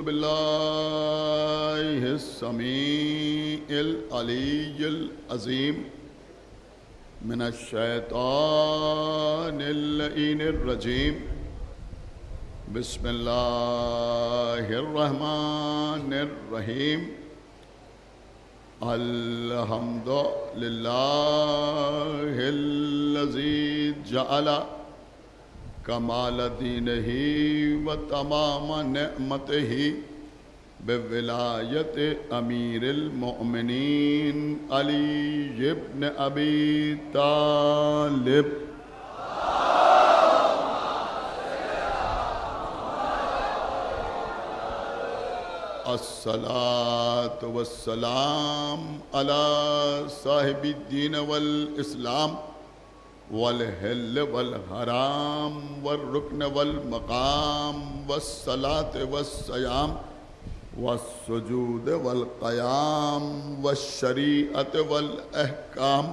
औज़ु बिल्लाहि समीइल अलीय्यिल अज़ीम मिनश शैतानिर लईनिर रजीम। बिस्मिल्लाहिर रहमानिर रहीम। अल्हम्दुलिल्लाहिल्लज़ी जअला कमाल दीनिही व तमाम नेमतिही बिविलायत अमीरिल मोमिनीन अली इब्न अबी तालिब। अस्सलातु वस्सलाम अला साहिबिद्दीन वल इस्लाम वल हिल वल हराम वल रुकन वल मकाम वस्सलात वस्सयाम वस्सुजूद वल क़याम वश्शरीअत वल अहकाम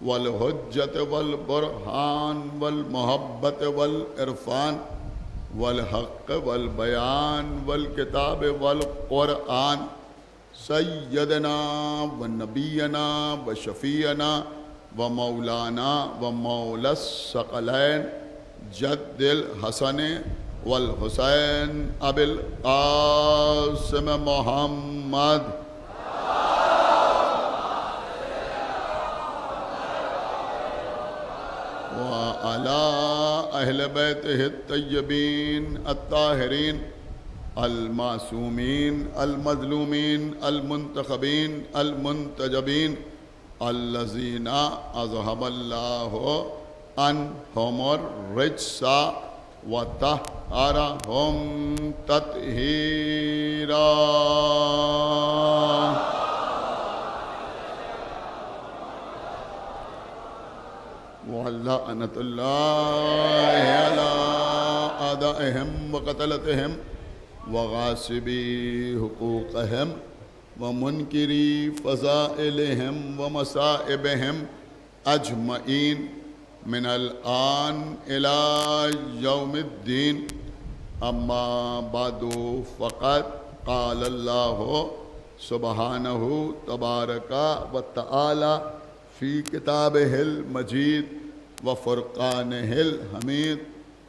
वल हुज्जत वल बुरहान वल मोहब्बत वल इरफान वल हक़ वल बयान वल किताब वल क़ुरआन सय्यदना व नबीना व शफ़ीना व मौलाना व मौलस सकलैन जद्दिल हसन वल हुसैन अबिल क़ासिम मोहम्मद व अला अहले बैतिहि तय्यबीन अत्ताहिरीन अल-मासूमीन अल-मज़लूमीन अल-मुंतखबीन अल-मुंतजबीन अल्लज़ीना अज़हबल्लाहु अन्हुमुर रिज्सा व तहहरहुम तत्हीरा। वल्लअनतुल्लाहि अला अदाइहिम व क़तलतिहिम व गासिबी हुकूक़हिम व मुनकिरी फ़ज़ाइलिहिम व मसाइबिहिम अजमईन मिनल आन इला यौमिद्दीन। अम्मा बादु फ़क़द क़ालल्लाहु सुब्हानहु तबारका व तआला फ़ी किताबिहिल मजीद व फ़ुरक़ानिहिल हमीद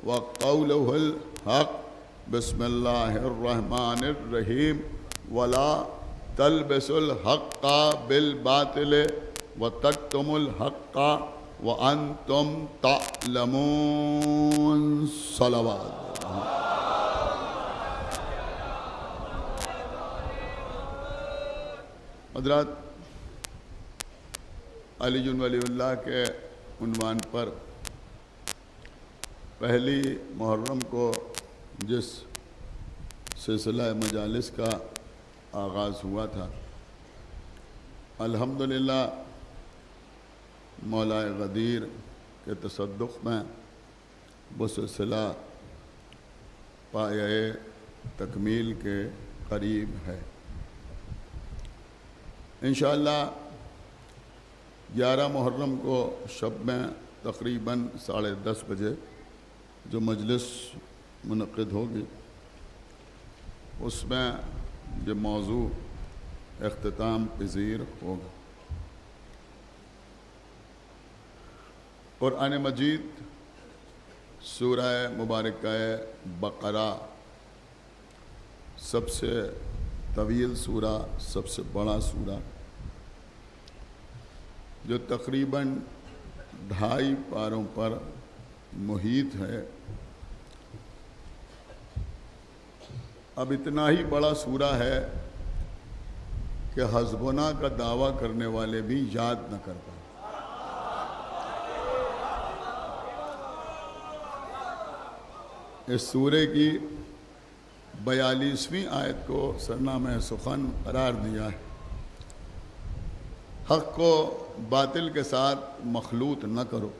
व क़ौलुहुल हक़। बिस्मिल्लाहिर रहमानिर रहीम। वला तलबिसुल हक़्क़ा बिल बातिल व तक्तुमुल हक़्क़ा व अंतुम तअलमून। सलवात। हज़रात, अलीयुन वलीउल्लाह के उन्वान पर पहली मुहर्रम को जिस सिलसिला मजालिस का आगाज़ हुआ था, अल्हम्दुलिल्लाह मौलाए ग़दीर के तसद्दुक़ में वो सिलसिला पाये तकमील के करीब है। इंशाअल्लाह 11 मुहर्रम को शब में तकरीबन 10:30 बजे जो मजलिस मुनक़्क़िद होगी उसमें ये मौजू इख्तिताम पज़ीर होगा। क़ुरआन मजीद सूरह मुबारका बक़रा सबसे तवील सूरा, सबसे बड़ा सूरा, जो तकरीबन 2.5 पारों पर मुहीत है। अब इतना ही बड़ा सूरा है कि हस्बुना का दावा करने वाले भी याद न कर पाए। इस सूरे की 42वीं आयत को सरनामा सुखन करार दिया है। हक़ को बातिल के साथ मखलूत न करो,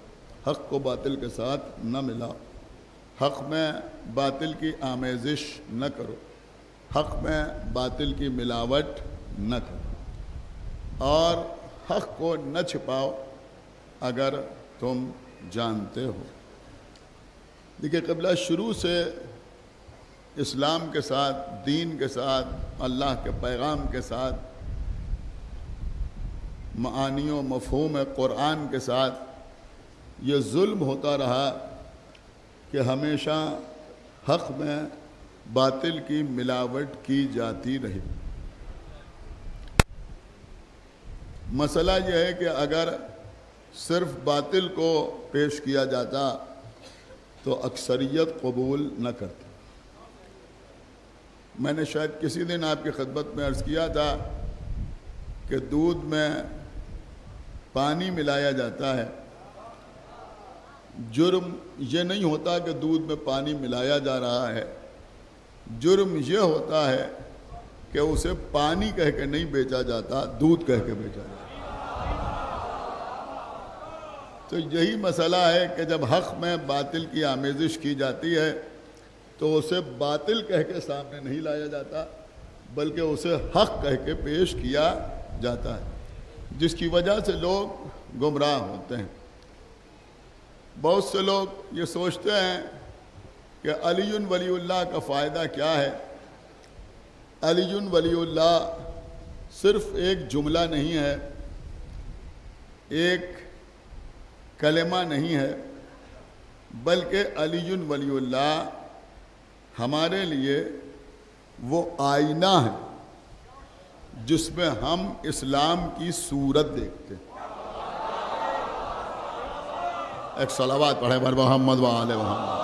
हक़ को बातिल के साथ न मिलाओ, हक़ में बातिल की आमेज़िश न करो, हक़ में बातिल की मिलावट न करो और हक़ को न छिपाओ अगर तुम जानते हो। देखिए, क़िबला शुरू से इस्लाम के साथ, दीन के साथ, अल्लाह के पैगाम के साथ, मानियों मफ़हूम कुरान के साथ ये जुल्म होता रहा कि हमेशा हक़ में बातिल की मिलावट की जाती रही। मसला यह है कि अगर सिर्फ बातिल को पेश किया जाता तो अक्सरियत कबूल न करती। मैंने शायद किसी दिन आपकी खिदमत में अर्ज़ किया था कि दूध में पानी मिलाया जाता है। जुर्म ये नहीं होता कि दूध में पानी मिलाया जा रहा है, जुर्म ये होता है कि उसे पानी कह के नहीं बेचा जाता, दूध कह के बेचा जाता। तो यही मसला है कि जब हक़ में बातिल की आमेज़िश की जाती है तो उसे बातिल कह के सामने नहीं लाया जाता, बल्कि उसे हक़ कह के पेश किया जाता है, जिसकी वजह से लोग गुमराह होते हैं। बहुत से लोग ये सोचते हैं कि अलीयुन वलीउल्लाह का फ़ायदा क्या है। अलीयुन वलीउल्लाह सिर्फ एक जुमला नहीं है, एक कलेमा नहीं है, बल्कि अलीयुन वलीउल्लाह हमारे लिए वो आईना है जिसमें हम इस्लाम की सूरत देखते हैं। एक सलावत पढ़े बर मोहम्मद व आले मोहम्मद।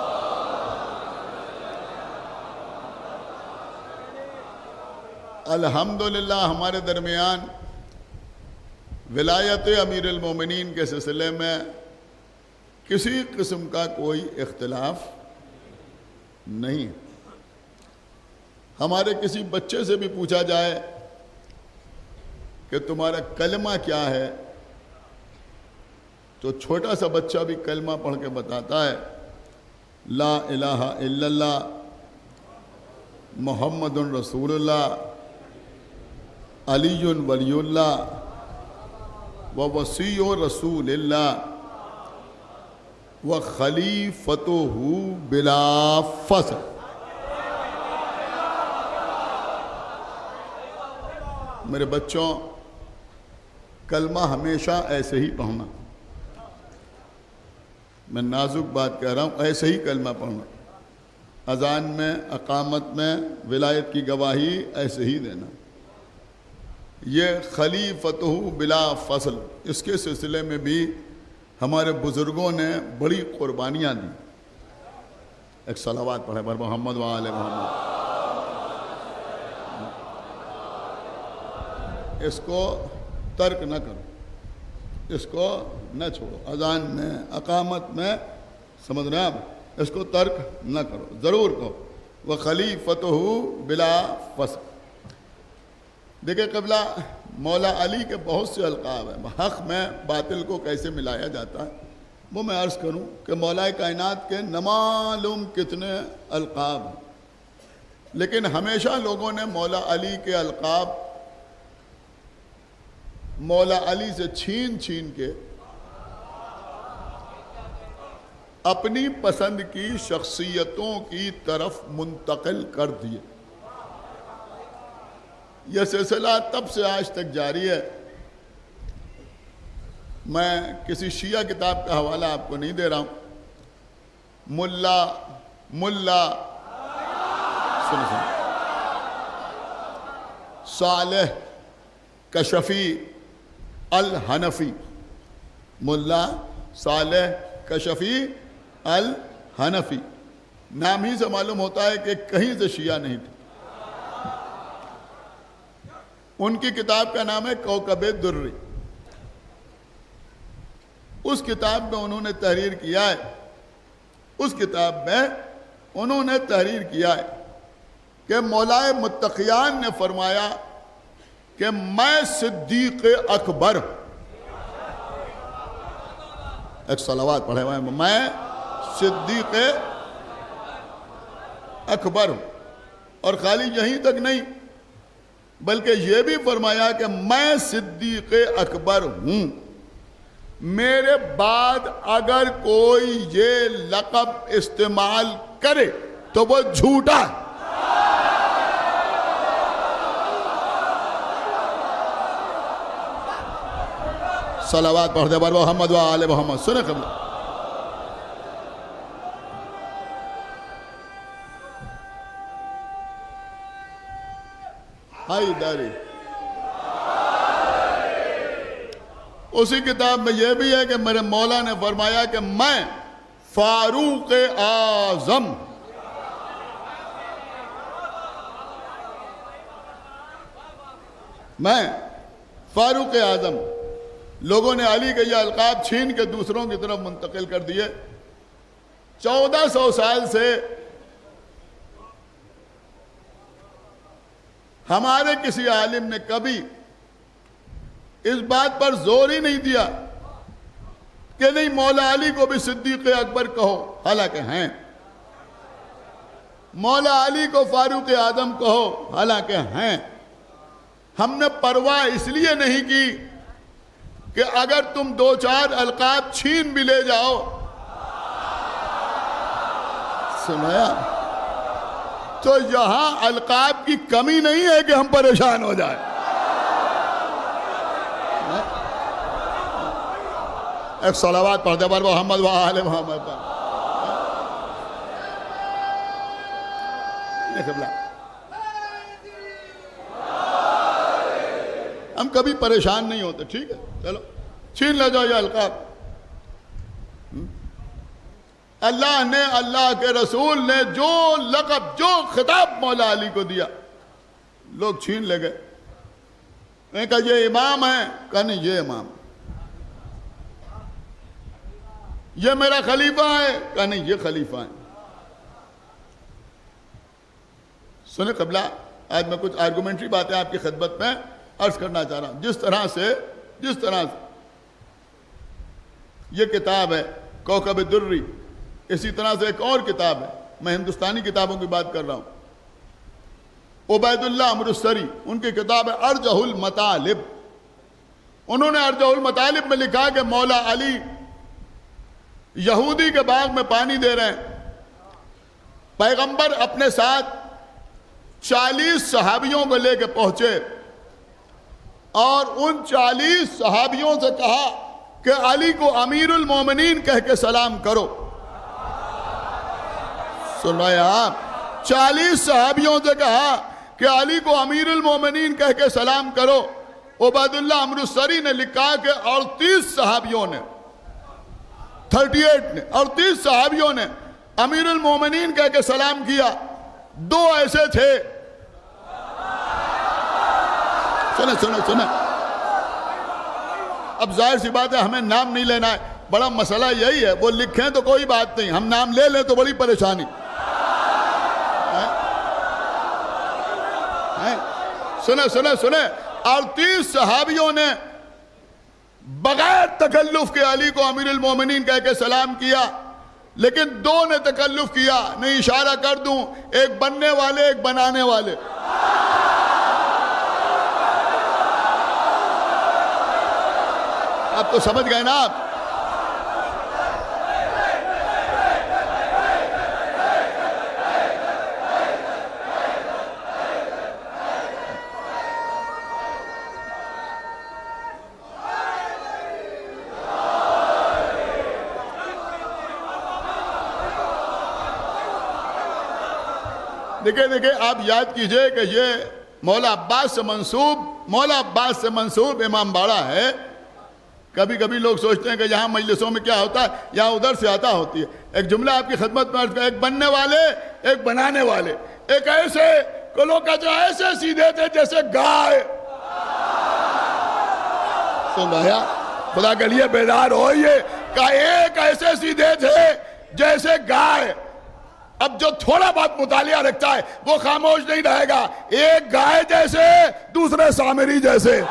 अल्हम्दुलिल्लाह हमारे दरमियान विलायत अमीरुल मोमिनीन के सिलसिले में किसी किस्म का कोई इख्तिलाफ नहीं। हमारे किसी बच्चे से भी पूछा जाए कि तुम्हारा कलमा क्या है, तो छोटा सा बच्चा भी कलमा पढ़ के बताता है, ला इलाहा इल्लल्लाह मुहम्मदुन रसूलुल्लाह अलीयुन वलीयुल्लाह व वसीयो रसूलिल्लाह व खलीफतुहु बिला फसल। मेरे बच्चों, कलमा हमेशा ऐसे ही पढ़ना। मैं नाजुक बात कह रहा हूँ, ऐसे ही कलमा पढ़ना। अजान में, अकामत में विलायत की गवाही ऐसे ही देना। ये खलीफतुहु बिला फसल, इसके सिलसिले में भी हमारे बुज़ुर्गों ने बड़ी कुर्बानियाँ दी। एक सलावत पढ़े बर मोहम्मद व आले मोहम्मद। इसको तर्क न करो, इसको न छोड़ो। अजान में, अकामत में, समझ रहे हैं आप, इसको तर्क न करो, ज़रूर कहो व खलीफतुहु बिला फसल। देखिए क़िबला, मौला अली के बहुत से अलक़ाब हैं। हक़ में बातिल को कैसे मिलाया जाता है वो मैं अर्ज़ करूं कि मौलाए कायनात के न मालूम कितने अलक़ाब हैं, लेकिन हमेशा लोगों ने मौला अली के अलक़ाब मौला अली से छीन छीन के अपनी पसंद की शख्सियतों की तरफ मुंतकिल कर दिए। यह सिलसिला तब से आज तक जारी है। मैं किसी शिया किताब का हवाला आपको नहीं दे रहा हूं। मुल्ला सुनो सालेह कशफी अल हनफी, मुल्ला सालेह कशफी अल हनफी, नाम ही से मालूम होता है कि कहीं से शिया नहीं थे। उनकी किताब का नाम है कौकबे दुर्री। उस किताब में उन्होंने तहरीर किया है, उस किताब में उन्होंने तहरीर किया है कि मौलाए मुत्तकियान ने फरमाया कि मैं सिद्दीक़ अकबर, एक सलावत पढ़े हुए, मैं सिद्दीक़ अकबर हूं। और खाली यहीं तक नहीं, बल्कि यह भी फरमाया कि मैं सिद्दीक़ अकबर हूं, मेरे बाद अगर कोई ये लक़ब इस्तेमाल करे तो वो झूठा है। सलावत पढ़ दे बर मोहम्मद व आले मोहम्मद। सुने क़िबला, हैदरी। उसी किताब में यह भी है कि मेरे मौला ने फरमाया कि मैं फारूक आजम, मैं फारूक आजम। लोगों ने अली के ये अलकाब छीन के दूसरों की तरफ मुंतकिल कर दिए। 1400 साल से हमारे किसी आलिम ने कभी इस बात पर जोर ही नहीं दिया कि नहीं मौला अली को भी सिद्दीक अकबर कहो, हालांकि हैं। मौला अली को फारूक आजम कहो, हालांकि हैं। हमने परवाह इसलिए नहीं की कि अगर तुम 2-4 अलकाब छीन भी ले जाओ, सुनाया, तो यहां अलकाब की कमी नहीं है कि हम परेशान हो जाए। एक सलावत पढ़ दे बर मोहम्मद व आले मोहम्मद पर। हम कभी परेशान नहीं होते, ठीक है, चलो छीन ले जाओ ये अलकाब। अल्लाह ने, अल्लाह के रसूल ने जो लक़ब, जो खिताब मौला अली को दिया, लोग छीन ले गए। मैंने कहा ये इमाम है, कहा नहीं ये इमाम। ये मेरा खलीफा है, कहा नहीं ये खलीफा है। सुने क़िबला, आज मैं कुछ आर्गुमेंट्री बातें आपकी खिदमत में अर्ज करना चाह रहा हूं। जिस तरह से ये किताब है कौकब दुर्री, इसी तरह से एक और किताब है, मैं हिंदुस्तानी किताबों की बात कर रहा हूं, उबैदुल्लाह अमरुस्तरी, उनकी किताब है अर्जहुल मतालिब। उन्होंने अर्जहुल मतालिब में लिखा कि मौला अली यहूदी के बाग में पानी दे रहे हैं। पैगंबर अपने साथ 40 सहाबियों को लेकर पहुंचे और उन 40 सहाबियों से कहा कि अली को अमीरुल मोमिनीन कह के सलाम करो। सुनो आप, 40 सहाबियों से कहा कि अली को अमीरुल मोमिनीन कह के सलाम करो। उबैदुल्लाह अमरुस्तरी ने लिखा कि 38 सहाबियों ने, 38 ने, 38 सहाबियों ने अमीरुल मोमिनीन कह के सलाम किया। 2 ऐसे थे, सुने सुने सुने, अब जाहिर सी बात है हमें नाम नहीं लेना है, बड़ा मसला यही है। वो लिखें तो कोई बात नहीं, हम नाम ले लें तो बड़ी परेशानी है। सुने सुने सुने, 38 सहाबियों ने बगैर तकल्लुफ के अली को अमीरुल मोमिनीन कह के सलाम किया, लेकिन 2 ने तकल्लुफ किया। नहीं इशारा कर दूं, एक बनने वाले, एक बनाने वाले। आप तो समझ गए ना आप। देखिए देखिए, आप याद कीजिए कि ये मौला अब्बास से मंसूब इमाम बाड़ा है। कभी कभी लोग सोचते हैं कि यहाँ मजलिसों में क्या होता है, यहाँ उधर से आता होती है। एक जुमला आपकी खिदमत में, एक बनने वाले, एक बनाने वाले। एक ऐसे को लोग कहते हैं ऐसे सीधे थे जैसे गाय। सुन भैया, खुदा के लिए बेदार होइए। का एक ऐसे सीधे थे जैसे गाय। अब जो थोड़ा बहुत मुतालिया रखता है वो खामोश नहीं रहेगा। एक गाय जैसे, दूसरे सामरी जैसे।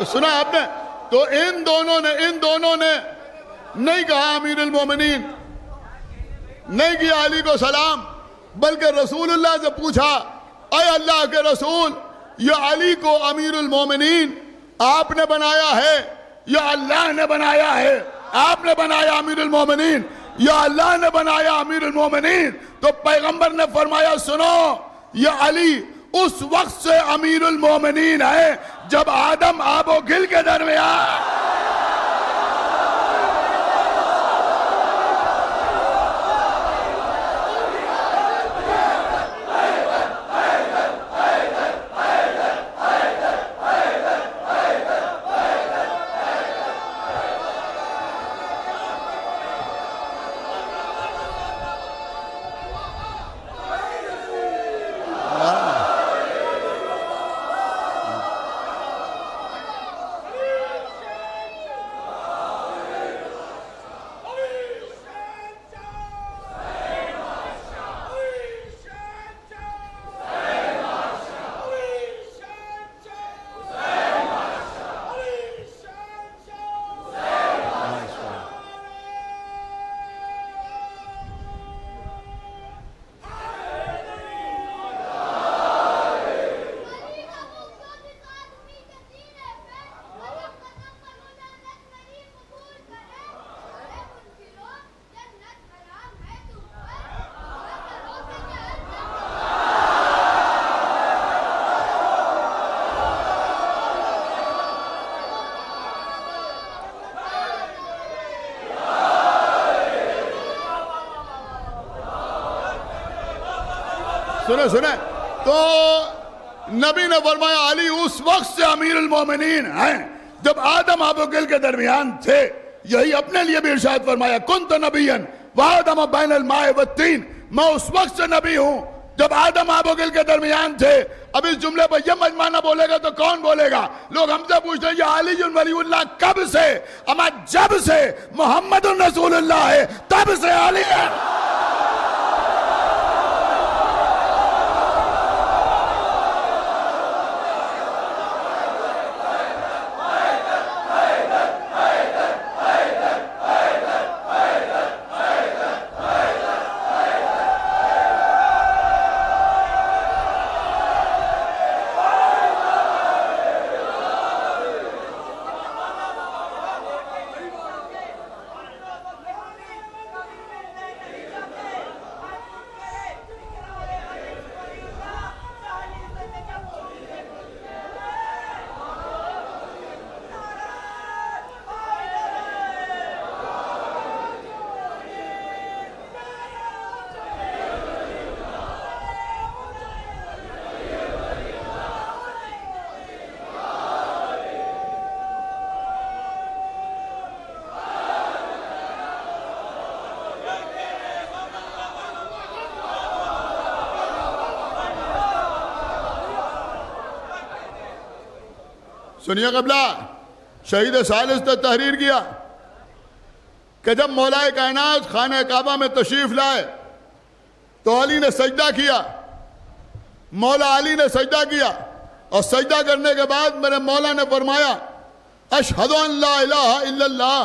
सुना आपने? तो इन दोनों ने नहीं कहा अमीरुल मोमिनीन, नहीं किया अली को सलाम, बल्कि रसूलुल्लाह से पूछा, अय अल्लाह के रसूल, या अली को अमीरुल मोमिनीन आपने बनाया है या अल्लाह ने बनाया है? आपने बनाया अमीरुल मोमिनीन या अल्लाह ने बनाया अमीरुल मोमिनीन? तो पैगंबर ने फरमाया, सुनो, या अली उस वक्त से अमीरुल मोमिनीन है जब आदम आबो गिल के दरमियान। सुने सुने, तो नबी ने फरमाया अली उस वक्त से अमीरुल मोमिनीन हैं जब आदम आबो गिल के दरमियान थे। यही अपने लिए भी इरशाद फरमाया, कुंत नबियन व आदम बैनल माए व तीन, मैं उस वक्त से नबी हूं जब आदम आबो गिल के दरमियान थे। अब इस जुमले पर यह मजमाना बोलेगा तो कौन बोलेगा? लोग हमसे पूछते हैं, अली वलीउल्लाह कब से? अमा जब से मोहम्मद रसूलुल्लाह है तब से अली है। सुनिए, कबला शहीद सालिस ने तहरीर किया कि जब मौलाए कायनात खाने काबा में तशरीफ लाए तो अली ने सजदा किया, मौला अली ने सजदा किया और सजदा करने के बाद मेरे मौला ने फरमाया, अशहदु अन ला इलाहा इल्लल्लाह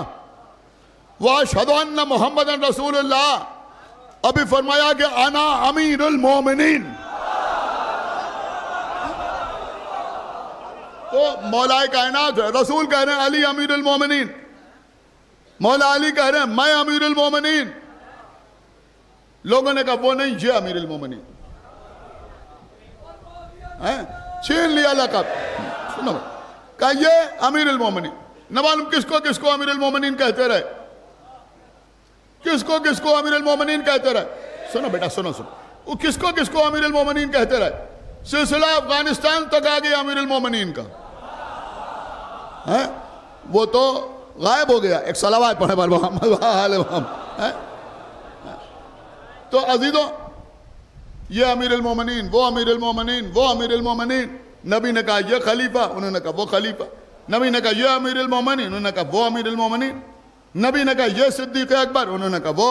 व अशहदु अन्ना मुहम्मदन रसूलुल्लाह। अभी फरमाया कि अना अमीरुल मोमिनीन। तो मौलाए कायनात रसूल कह रहे हैं अली अमीरुल मोमिनीन, मौला अली कह रहे हैं मैं अमीरुल मोमिनीन। लोगों ने कहा वो नहीं, ये अमीरुल मोमिनीन है, छीन लिया लक़ब। सुनो, कहा ये अमीरुल मोमिनीन। न मालूम किसको किसको अमीरुल मोमिनीन कहते रहे, किसको किसको अमीरुल मोमिनीन कहते रहे। सुनो बेटा, सुनो सुनो, वो किसको किसको अमीरुल मोमिनीन कहते रहे। सिलसिला अफगानिस्तान तक आ गया अमीरुल मोमिनीन का है, वो तो गायब हो गया। एक सलावात पढ़े पर है। तो अजीजों, ये अमीरुल मोमिनीन, वो अमीरुल मोमिनीन, वो अमीरुल मोमिनीन। नबी ने कहा ये खलीफा, उन्होंने कहा वो खलीफा। नबी ने कहा ये अमीरुल मोमिनीन, उन्होंने कहा वो अमीरुल मोमिनीन। नबी ने कहा ये सिद्दीक़ अकबर, उन्होंने कहा वो।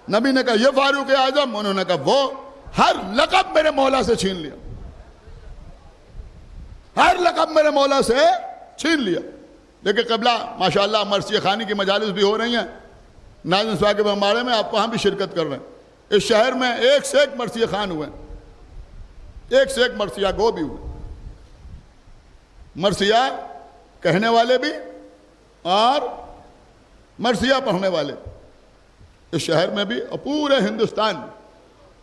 नबी ने कहा ये फारूक आजम, उन्होंने कहा वो। हर लक़ब मेरे मौला से छीन लिया, हर लक़ब मेरे मौला से छीन लिया। देखिए क़िबला माशाअल्लाह मरसिया खानी की मजालिस भी हो रही हैं नाज़िम साहब के बम्बाड़े में, आप वहाँ भी शिरकत कर रहे हैं। इस शहर में एक से एक मरसिया खान हुए, एक से एक मरसिया गो भी हुए, मरसिया कहने वाले भी और मरसिया पढ़ने वाले इस शहर में भी और पूरे हिंदुस्तान में।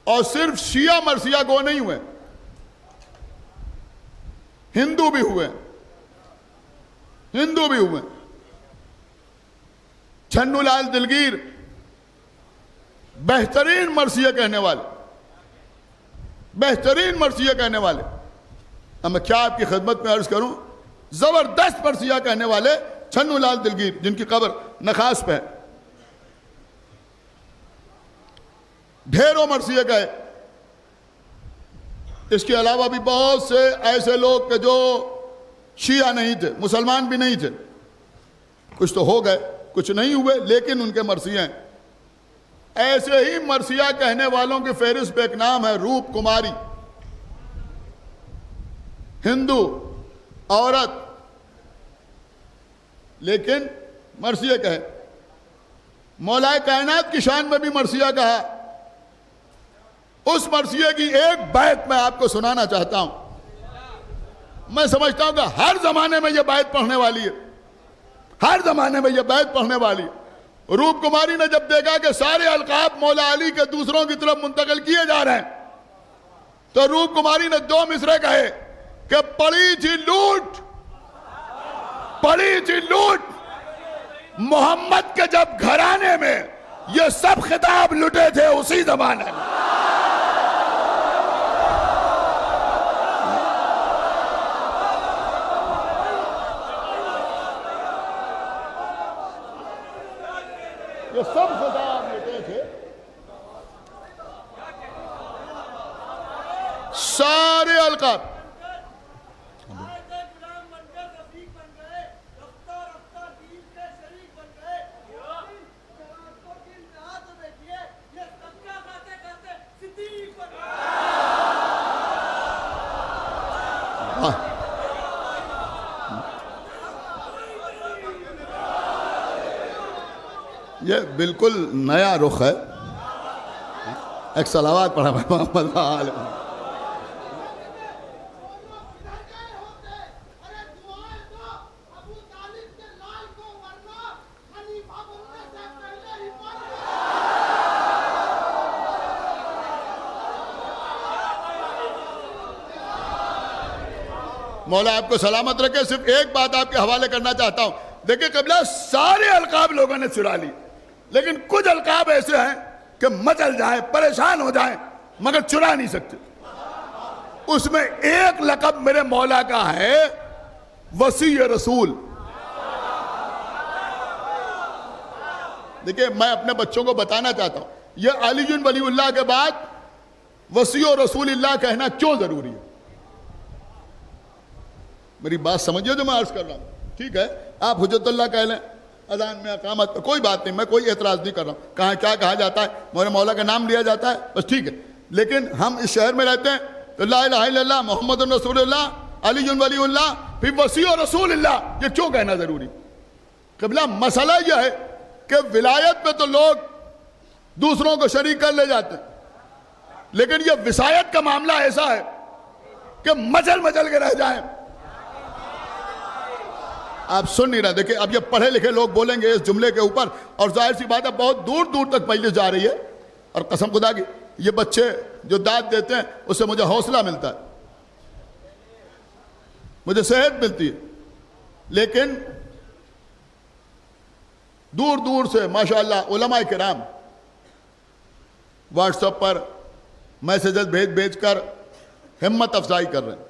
और सिर्फ शिया मरसिया गो नहीं हुए, हिंदू भी हुए, हिंदू भी हुए। छन्नूलाल दिलगीर बेहतरीन मरसिया कहने वाले, बेहतरीन मरसिया कहने वाले। अब मैं क्या आपकी खिदमत में अर्ज करूं, जबरदस्त मरसिया कहने वाले छन्नूलाल दिलगीर, जिनकी कब्र नखास पे है। ढेरों मरसिया गए। इसके अलावा भी बहुत से ऐसे लोग के जो शिया नहीं थे, मुसलमान भी नहीं थे, कुछ तो हो गए, कुछ नहीं हुए, लेकिन उनके मरसिया हैं। ऐसे ही मरसिया कहने वालों की फहरिस्त पे एक नाम है रूप कुमारी, हिंदू औरत, लेकिन मरसिया कहे। मौलाए कायनात की शान में भी मरसिया कहा। उस मरसिया की एक बैत मैं आपको सुनाना चाहता हूं। मैं समझता हूं कि हर जमाने में यह बैत पढ़ने वाली है, हर जमाने में यह बैत पढ़ने वाली है। रूप कुमारी ने जब देखा कि सारे अलकाब मौला अली के दूसरों की तरफ मुंतकिल किए जा रहे हैं, तो रूप कुमारी ने दो मिसरे कहे कि पड़ी थी लूट, पड़ी थी लूट मोहम्मद के जब घराने में ये सब खिताब लुटे थे उसी जमाने में। ये सब खिताब लुटे थे, सारे अलकाब। ये बिल्कुल नया रुख है। एक सलावात पढ़ा भाई मोहम्मद। मौला आपको सलामत रखे। सिर्फ एक बात आपके हवाले करना चाहता हूं। देखिए क़िबला सारे अलकाब लोगों ने चुरा ली, लेकिन कुछ अलकाब ऐसे हैं कि मचल जाए, परेशान हो जाए, मगर चुरा नहीं सकते। उसमें एक लक़ब मेरे मौला का है, वसी रसूल। देखिए मैं अपने बच्चों को बताना चाहता हूं, यह अली वलीउल्लाह के बाद वसी रसूलिल्लाह कहना क्यों जरूरी है। मेरी बात समझिए जो मैं अर्ज कर रहा हूं। ठीक है, आप हुज्जतुल्लाह कह लें, अजान में अकामत पे कोई बात नहीं, मैं कोई एतराज़ नहीं कर रहा हूँ। कहाँ क्या कहा जाता है, मेरे मौला का नाम लिया जाता है, बस ठीक है। लेकिन हम इस शहर में रहते हैं तो ला इलाहा इल्लल्लाह मुहम्मदुर रसूलुल्लाह अली वलीउल्लाह फिर वसी और रसूलुल्लाह, ये क्यों कहना ज़रूरी। क़िबला मसला यह है कि विलायत में तो लोग दूसरों को शरीक कर ले जाते हैं, लेकिन यह विसायत का मामला ऐसा है कि मचल मचल के रह जाए। आप सुन नहीं रहे। देखिए अब ये पढ़े लिखे लोग बोलेंगे इस जुमले के ऊपर, और जाहिर सी बात है बहुत दूर दूर तक मजलिस जा रही है, और कसम खुदा की ये बच्चे जो दाद देते हैं उससे मुझे हौसला मिलता है, मुझे सेहत मिलती है। लेकिन दूर दूर से माशाअल्लाह उलमाए किराम व्हाट्सएप पर मैसेजेस भेज भेज कर हिम्मत अफजाई कर रहे हैं।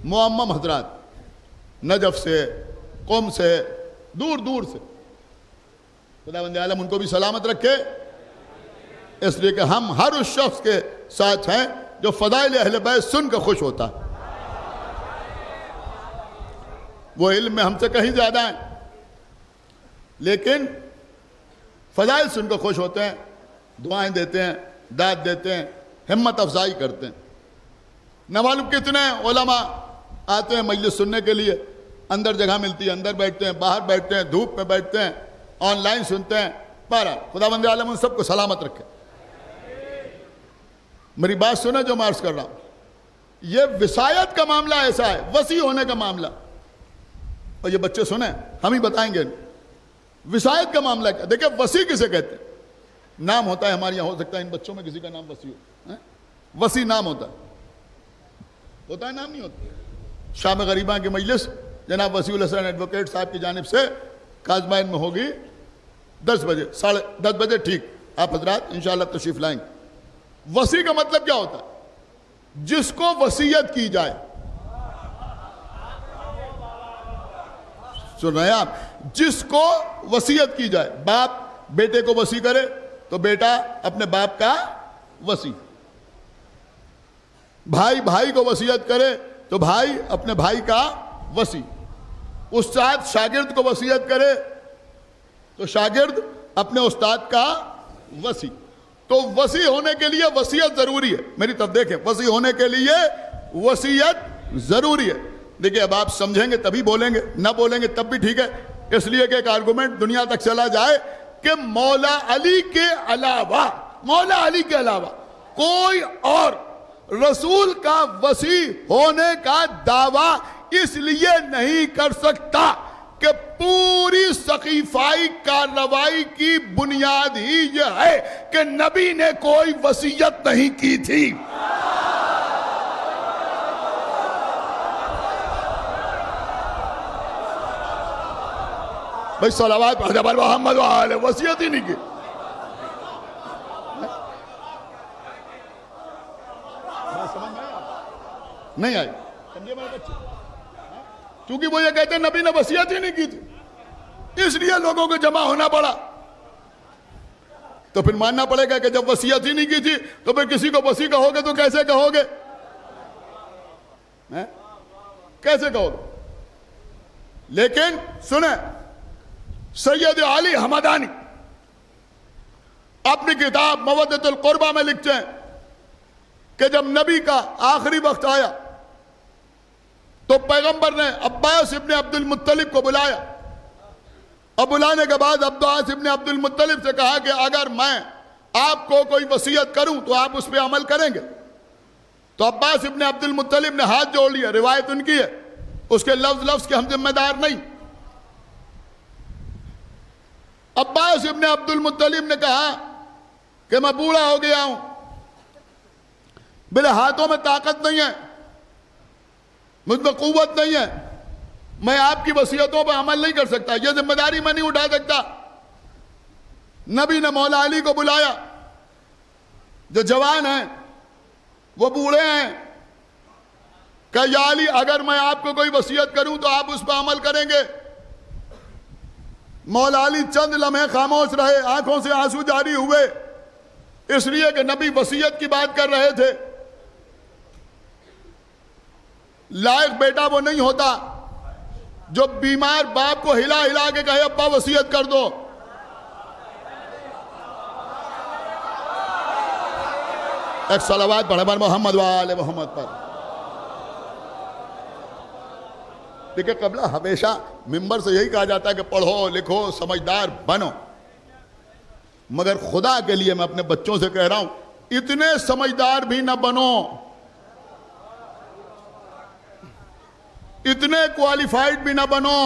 मुअम्मम हजरात नजफ से, कौम से, दूर दूर से, खुदावंद आलम उनको भी सलामत रखे। इसलिए कि हम हर उस शख्स के साथ हैं जो फ़दाइल अहले बैत सुनकर खुश होता है। वो इल्म में हमसे कहीं ज़्यादा हैं, लेकिन फ़दाइल सुनकर खुश होते हैं, दुआएं देते हैं, दाद देते हैं, हिम्मत अफजाई करते हैं। न मालूम कितने उलमा आते हैं मजलिस सुनने के लिए, अंदर जगह मिलती है, अंदर बैठते हैं, बाहर बैठते हैं, धूप में बैठते हैं, ऑनलाइन सुनते हैं। बहरहाल खुदावंद आलम उन सबको सलामत रखे। मेरी बात सुने जो मार्च कर रहा हूं, यह विसायत का मामला ऐसा है, वसी होने का मामला। और ये बच्चे सुने, हम ही बताएंगे विसायत का मामला क्या। देखिए वसी किसे कहते हैं? नाम होता है हमारे यहां, हो सकता है इन बच्चों में किसी का नाम वसी हो, वसी नाम होता है, नाम नहीं होता। शाम गरीबा की मजलिस जनाब वसीउल हसन एडवोकेट साहब की जानिब से काजमाइन में होगी 10 बजे, 10:30 बजे, ठीक। आप हजरात इंशाअल्लाह तशरीफ लाएंगे। वसी का मतलब क्या होता है? जिसको वसीयत की जाए। सुन रहे हैं आप? जिसको वसीयत की जाए। बाप बेटे को वसी करे तो बेटा अपने बाप का वसी, भाई भाई को वसीयत करे तो भाई अपने भाई का वसी, उस्ताद शागिर्द को वसीयत करे तो शागिर्द अपने उस्ताद का वसी। तो वसी होने के लिए वसीयत जरूरी है। मेरी तरफ देखें, वसी होने के लिए वसीयत जरूरी है। देखिए अब आप समझेंगे तभी बोलेंगे, ना बोलेंगे तब भी ठीक है। इसलिए कि एक आर्गुमेंट दुनिया तक चला जाए कि मौला अली के अलावा कोई और रसूल का वसी होने का दावा इसलिए नहीं कर सकता कि पूरी सकीफाई कार्रवाई की बुनियाद ही यह है कि नबी ने कोई वसीयत नहीं की थी। भाई सलावत पढ़ मोहम्मद वाले, वसीयत ही नहीं की। नहीं आई, समझे मेरे बच्चे? क्योंकि वो ये कहते हैं नबी ने वसीयत ही नहीं की थी, इसलिए लोगों को जमा होना पड़ा। तो फिर मानना पड़ेगा कि जब वसीयत ही नहीं की थी तो फिर किसी को वसी कहोगे तो कैसे कहोगे? कैसे कहोगे? लेकिन सुने, सैयद अली हमदानी अपनी किताब मवद्दतुल कुर्बा में लिखते हैं कि जब नबी का आखिरी वक्त आया तो पैगंबर ने अब्बास इब्ने अब्दुल मुत्तलिब को बुलाया, और बुलाने के बाद अब्बास इब्ने अब्दुल मुत्तलिब से कहा कि अगर मैं आपको कोई वसीयत करूं तो आप उस पर अमल करेंगे? तो अब्बास इब्ने अब्दुल मुत्तलिब ने हाथ जोड़ लिया। रिवायत उनकी है, उसके लफ्ज के हम जिम्मेदार नहीं। अब्बास इब्ने अब्दुल मुत्तलिब ने कहा कि मैं बूढ़ा हो गया हूं, मेरे हाथों में ताकत नहीं है, मुझ में कुव्वत नहीं है, मैं आपकी वसीयतों पर अमल नहीं कर सकता, यह जिम्मेदारी मैं नहीं उठा सकता। नबी ने मौला अली को बुलाया, जो जवान हैं, वो बूढ़े हैं। कहा या अली, अगर मैं आपको कोई वसीयत करूं तो आप उस पर अमल करेंगे? मौला अली चंद लम्हे खामोश रहे, आंखों से आंसू जारी हुए, इसलिए कि नबी वसीयत की बात कर रहे थे। लायक बेटा वो नहीं होता जो बीमार बाप को हिला हिला के कहे अब्बा वसीयत कर दो। एक सलावत पढ़े पर मोहम्मद वाले मोहम्मद पर। देखिए कबला हमेशा मिंबर से यही कहा जाता है कि पढ़ो लिखो समझदार बनो, मगर खुदा के लिए मैं अपने बच्चों से कह रहा हूं, इतने समझदार भी ना बनो, इतने क्वालिफाइड भी ना बनो,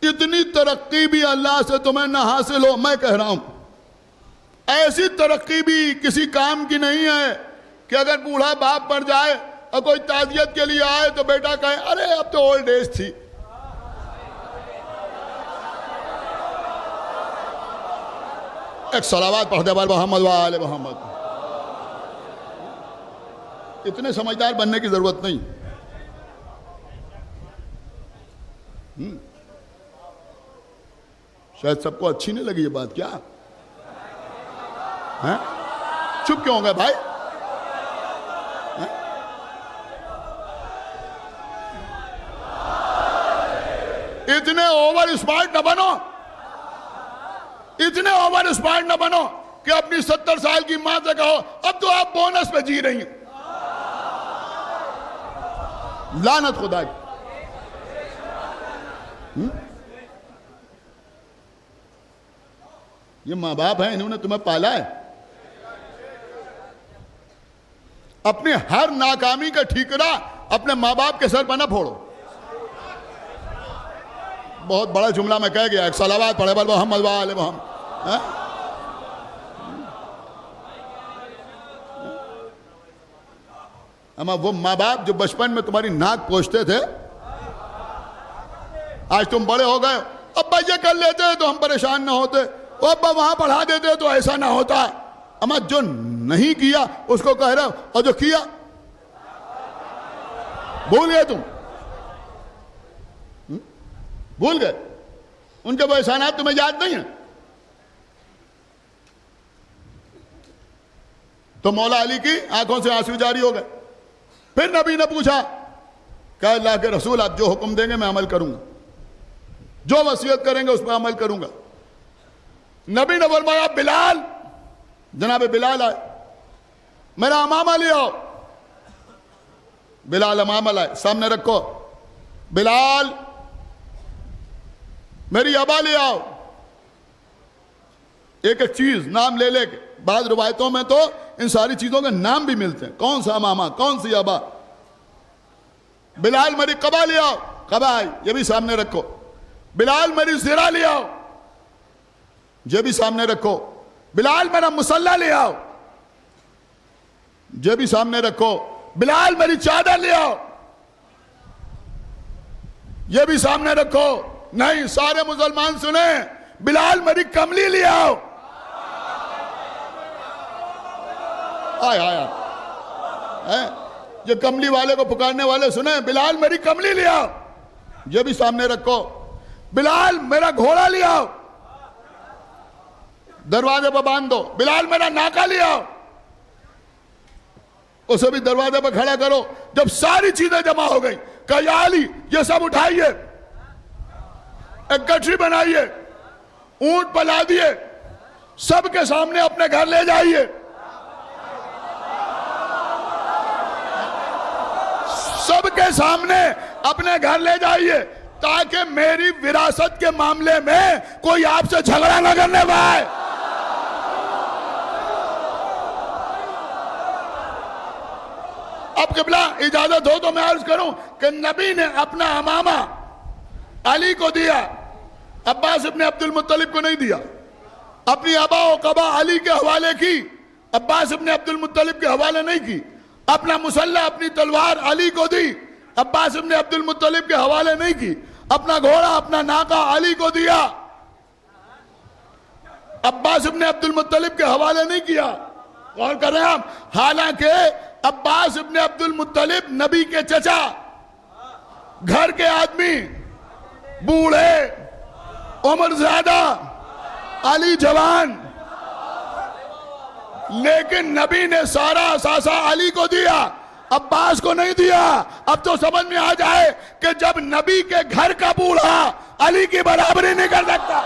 इतनी तरक्की भी अल्लाह से तुम्हें ना हासिल हो। मैं कह रहा हूं ऐसी तरक्की भी किसी काम की नहीं है कि अगर बूढ़ा बाप पर जाए और कोई ताजियत के लिए आए तो बेटा कहे अरे अब तो ओल्ड एज थी। एक सलावत पढ़ते बार मोहम्मद वाले मोहम्मद। इतने समझदार बनने की जरूरत नहीं। शायद सबको अच्छी नहीं लगी ये बात, क्या है? चुप क्यों हो गए भाई? है? इतने ओवर स्मार्ट न बनो, इतने ओवर स्मार्ट न बनो कि अपनी 70 साल की मां से कहो अब तो आप बोनस पे जी रही हैं। लानत खुदा की। ये माँ बाप हैं, इन्होंने तुम्हें पाला है। अपनी हर नाकामी का ठीकरा अपने माँ बाप के सर पर ना फोड़ो। बहुत बड़ा जुमला मैं कह गया, एक सलावात पढ़े बल मोहम्मद वाले मोहम्मद। अम्मा वो माँ बाप जो बचपन में तुम्हारी नाक पोंछते थे, आज तुम बड़े हो गए, अब्बा ये कर लेते तो हम परेशान ना होते, अब्बा वहां पढ़ा देते तो ऐसा ना होता। अम्मा जो नहीं किया उसको कह रहे हो, और जो किया भूल गए तुम, भूल गए। उनके वो एहसानात तुम्हें याद नहीं है। तो मौला अली की आंखों से आंसू जारी हो गए। फिर नबी ने पूछा, क्या अल्लाह के रसूल आप जो हुक्म देंगे मैं अमल करूंगा, जो वसीयत करेंगे उस पर अमल करूंगा। नबी ने फरमाया बिलाल, जनाब बिलाल आए, मेरा अमामा ले आओ। बिलाल अमामा लाए, सामने रखो। बिलाल मेरी अबा ले आओ। एक एक चीज नाम ले लेके, बाद रिवायतों में तो इन सारी चीजों के नाम भी मिलते हैं, कौन सा अमामा कौन सी अबा। बिलाल मेरी कबा ले आओ, कबा आई, ये भी सामने रखो। बिलाल मेरी ज़िरा ले आओ, ये भी सामने रखो। बिलाल मेरा मुसल्ला ले आओ, ये भी सामने रखो। बिलाल मेरी चादर ले आओ, ये भी सामने रखो। नहीं, सारे मुसलमान सुने, बिलाल मेरी कमली ले आओ। आया आया, ये कमली वाले को पुकारने वाले सुने, बिलाल मेरी कमली ले आओ, ये भी सामने रखो। बिलाल मेरा घोड़ा ले आओ, दरवाजे पर बांध दो। बिलाल मेरा नाका ले आओ, उसे भी दरवाजे पर खड़ा करो। जब सारी चीजें जमा हो गई, कहा या अली ये सब उठाइए, एक गठरी बनाइए, ऊंट पला दिए, सबके सामने अपने घर ले जाइए। सबके सामने अपने घर ले जाइए, ताकि मेरी विरासत के मामले में कोई आपसे झगड़ा न करने पाए। अब क़िबला इजाजत हो तो मैं अर्ज करूं कि नबी ने अपना अमामा अली को दिया, अब्बास इब्ने अब्दुल मुत्तलिब को नहीं दिया। अपनी अबा और कबा अली के हवाले की, अब्बास इब्ने अब्दुल मुत्तलिब के हवाले नहीं की। अपना मुसल्ला, अपनी तलवार अली को दी, अब्बास इब्ने अब्दुल मुत्तलिब के हवाले नहीं की। अपना घोड़ा, अपना नाका अली को दिया, अब्बास इब्ने अब्दुल मुत्तलिब के हवाले नहीं किया। गौर कर रहे हैं आप, हालांकि अब्बास इब्ने अब्दुल मुत्तलिब नबी के चचा, घर के आदमी, बूढ़े, उम्र ज्यादा, अली जवान, लेकिन नबी ने सारा असासा अली को दिया, अब्बास को नहीं दिया। अब तो समझ में आ जाए कि जब नबी के घर का बूढ़ा अली की बराबरी नहीं कर सकता,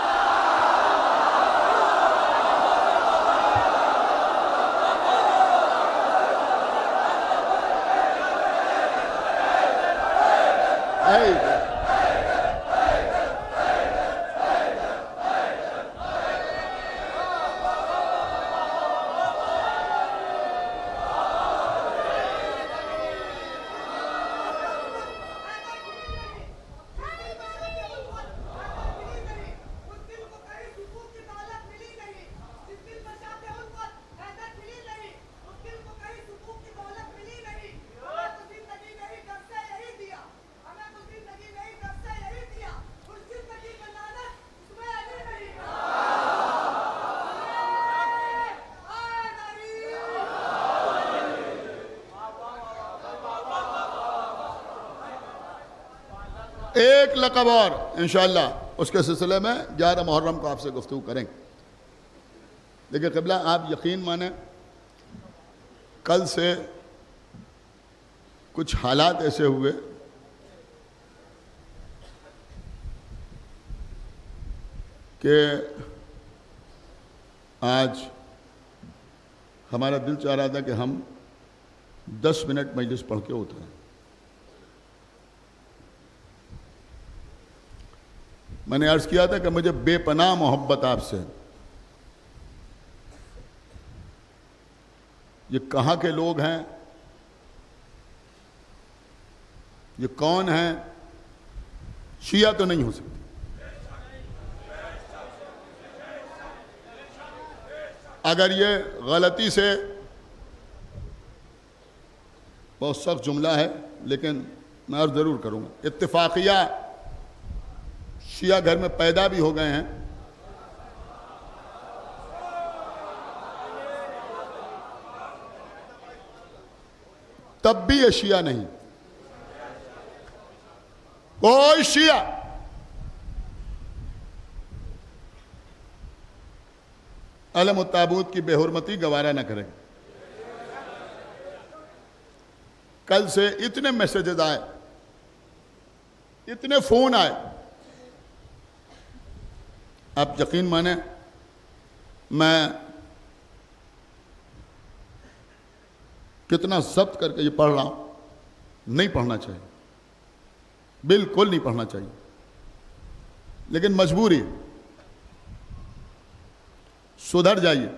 एक लक़ब और इंशाअल्लाह उसके सिलसिले में 11 मुहर्रम को आपसे गुफ्तगू करेंगे। देखिए क़िबला, आप यकीन माने, कल से कुछ हालात ऐसे हुए कि आज हमारा दिल चाह रहा था कि हम 10 मिनट मजलिस पढ़ के उठें, मैंने अर्ज किया था कि मुझे बेपनाह मोहब्बत आपसे है। ये कहाँ के लोग हैं, ये कौन हैं? शिया तो नहीं हो सकते। अगर ये गलती से, बहुत सख्त जुमला है लेकिन मैं अर्ज जरूर करूंगा, इत्तेफाकिया शिया घर में पैदा भी हो गए हैं, तब भी ये शिया नहीं। कोई शिया अलम ताबूत की बेहुरमती गवारा न करेगा। कल से इतने मैसेजेस आए, इतने फोन आए, आप यकीन माने मैं कितना जब्त करके ये पढ़ रहा हूं। नहीं पढ़ना चाहिए, बिल्कुल नहीं पढ़ना चाहिए, लेकिन मजबूरी, सुधर जाइए।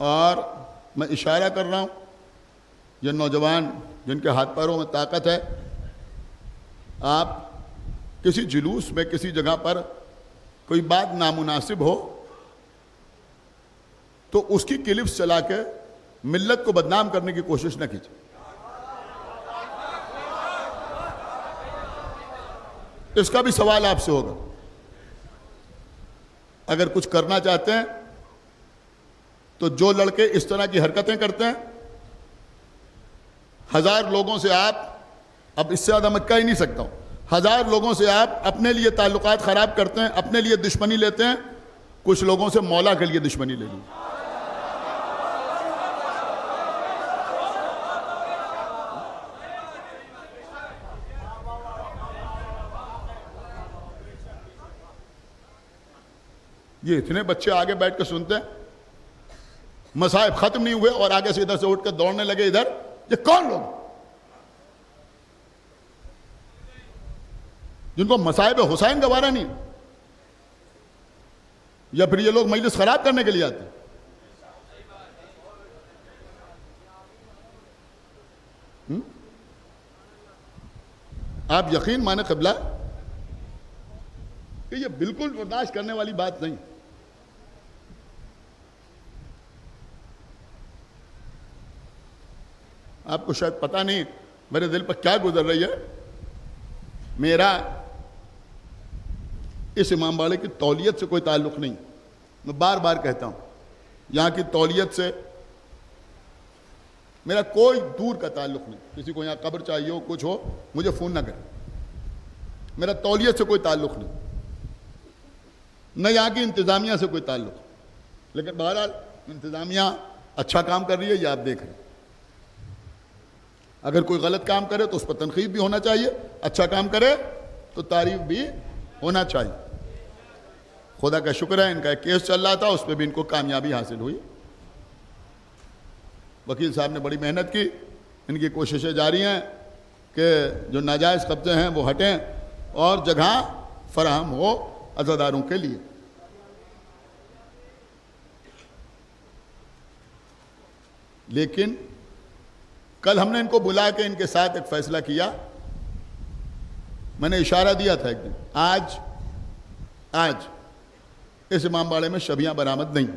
और मैं इशारा कर रहा हूं, ये नौजवान जिनके हाथ पैरों में ताकत है, आप किसी जुलूस में, किसी जगह पर कोई बात नामुनासिब हो तो उसकी क्लिप्स चला के मिल्लत को बदनाम करने की कोशिश न कीजिए। इसका भी सवाल आपसे होगा। अगर कुछ करना चाहते हैं तो जो लड़के इस तरह की हरकतें करते हैं, 1000 लोगों से आप, अब इससे ज्यादा मैं कह ही नहीं सकता हूं, 1000 लोगों से आप अपने लिए ताल्लुकात खराब करते हैं, अपने लिए दुश्मनी लेते हैं, कुछ लोगों से मौला के लिए दुश्मनी ले ली। ये इतने बच्चे आगे बैठ के सुनते हैं, मसाइब खत्म नहीं हुए और आगे से इधर से उठ कर दौड़ने लगे इधर। ये कौन लोग जिनको मसाइब हुसैन गवारा नहीं, या फिर ये लोग मजलिस खराब करने के लिए आते हैं? आप यकीन माने क़िबला कि ये बिल्कुल बर्दाश्त करने वाली बात नहीं। आपको शायद पता नहीं मेरे दिल पर क्या गुजर रही है। मेरा इस इमाम बाड़े की तौलियत से कोई ताल्लुक नहीं। मैं बार बार कहता हूं, यहां की तौलियत से मेरा कोई दूर का ताल्लुक नहीं। किसी को यहां कब्र चाहिए हो, कुछ हो, मुझे फोन ना करें। मेरा तौलियत से कोई ताल्लुक नहीं, न यहां की इंतजामिया से कोई ताल्लुक। लेकिन बहरहाल इंतजामिया अच्छा काम कर रही है, ये आप देख रहे हैं। अगर कोई गलत काम करे तो उस पर तनकीद भी होना चाहिए, अच्छा काम करे तो तारीफ भी होना चाहिए। खुदा का शुक्र है, इनका एक केस चल रहा था, उस पर भी इनको कामयाबी हासिल हुई। वकील साहब ने बड़ी मेहनत की, इनकी कोशिशें जारी हैं कि जो नाजायज़ कब्जे हैं वो हटें और जगह फराहम हो अज़ादारों के लिए। लेकिन कल हमने इनको बुला के इनके साथ एक फैसला किया। मैंने इशारा दिया था एक दिन, आज इस इमामबाड़े में शबियां बरामद नहीं।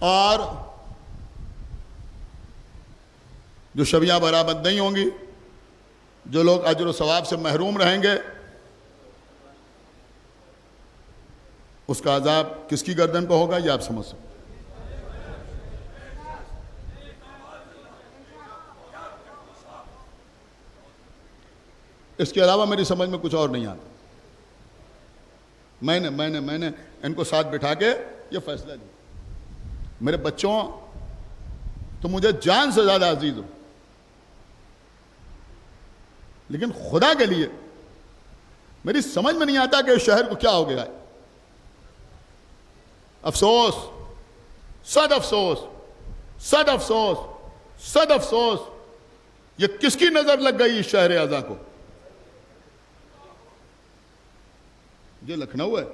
और जो शबियां बरामद नहीं होंगी, जो लोग अजर व सवाब से महरूम रहेंगे, उसका अजाब किसकी गर्दन पर होगा, ये आप समझ सकते। इसके अलावा मेरी समझ में कुछ और नहीं आता। मैंने इनको साथ बिठा के ये फैसला लिया। मेरे बच्चों, तो मुझे जान से ज्यादा अजीज हो, लेकिन खुदा के लिए मेरी समझ में नहीं आता कि इस शहर को क्या हो गया है। अफसोस, सद अफसोस, सद अफसोस, सद अफसोस, ये किसकी नजर लग गई इस शहर आज़ा को? ये लखनऊ है,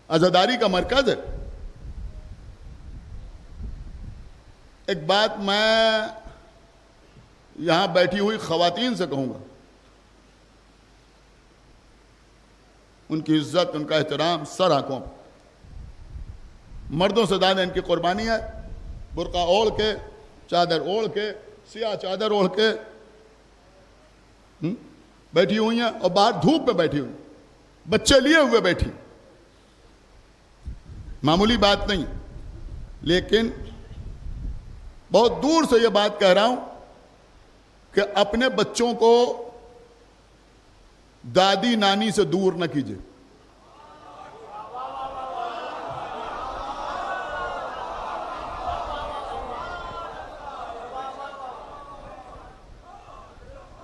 आजादारी का मरकज है। एक बात मैं यहां बैठी हुई खवातीन से कहूंगा, उनकी इज्जत, उनका एहतराम सर आंखों पर। मर्दों से ज्यादा इनकी कुर्बानी है। बुर्का ओढ़ के, चादर ओढ़ के, सियाह चादर ओढ़ के बैठी हुई हैं और बाहर धूप में बैठी हुई, बच्चे लिए हुए बैठी। मामूली बात नहीं, लेकिन बहुत दूर से यह बात कह रहा हूं कि अपने बच्चों को दादी नानी से दूर न कीजिए।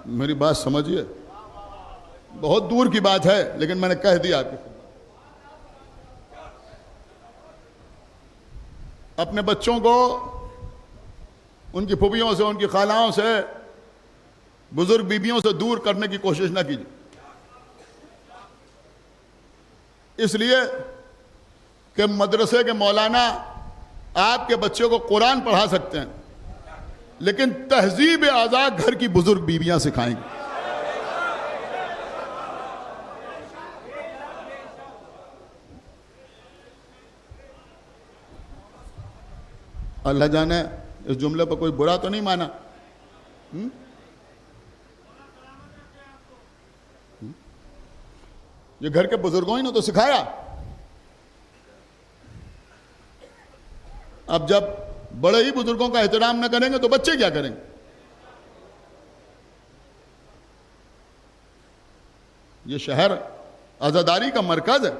मेरी बात समझिए, बहुत दूर की बात है, लेकिन मैंने कह दिया आपको। अपने बच्चों को उनकी फूफियों से, उनकी खालाओं से, बुजुर्ग बीबियों से दूर करने की कोशिश ना कीजिए। इसलिए कि मदरसे के मौलाना आपके बच्चे को कुरान पढ़ा सकते हैं, लेकिन तहजीब आज़ाद घर की बुजुर्ग बीबियां सिखाएंगी। अल्लाह जाने इस जुमले पर कोई बुरा तो नहीं माना। ये घर के बुजुर्गों ही ने तो सिखाया। अब जब बड़े ही बुजुर्गों का एहतराम न करेंगे तो बच्चे क्या करेंगे? ये शहर आजादारी का मरकज है।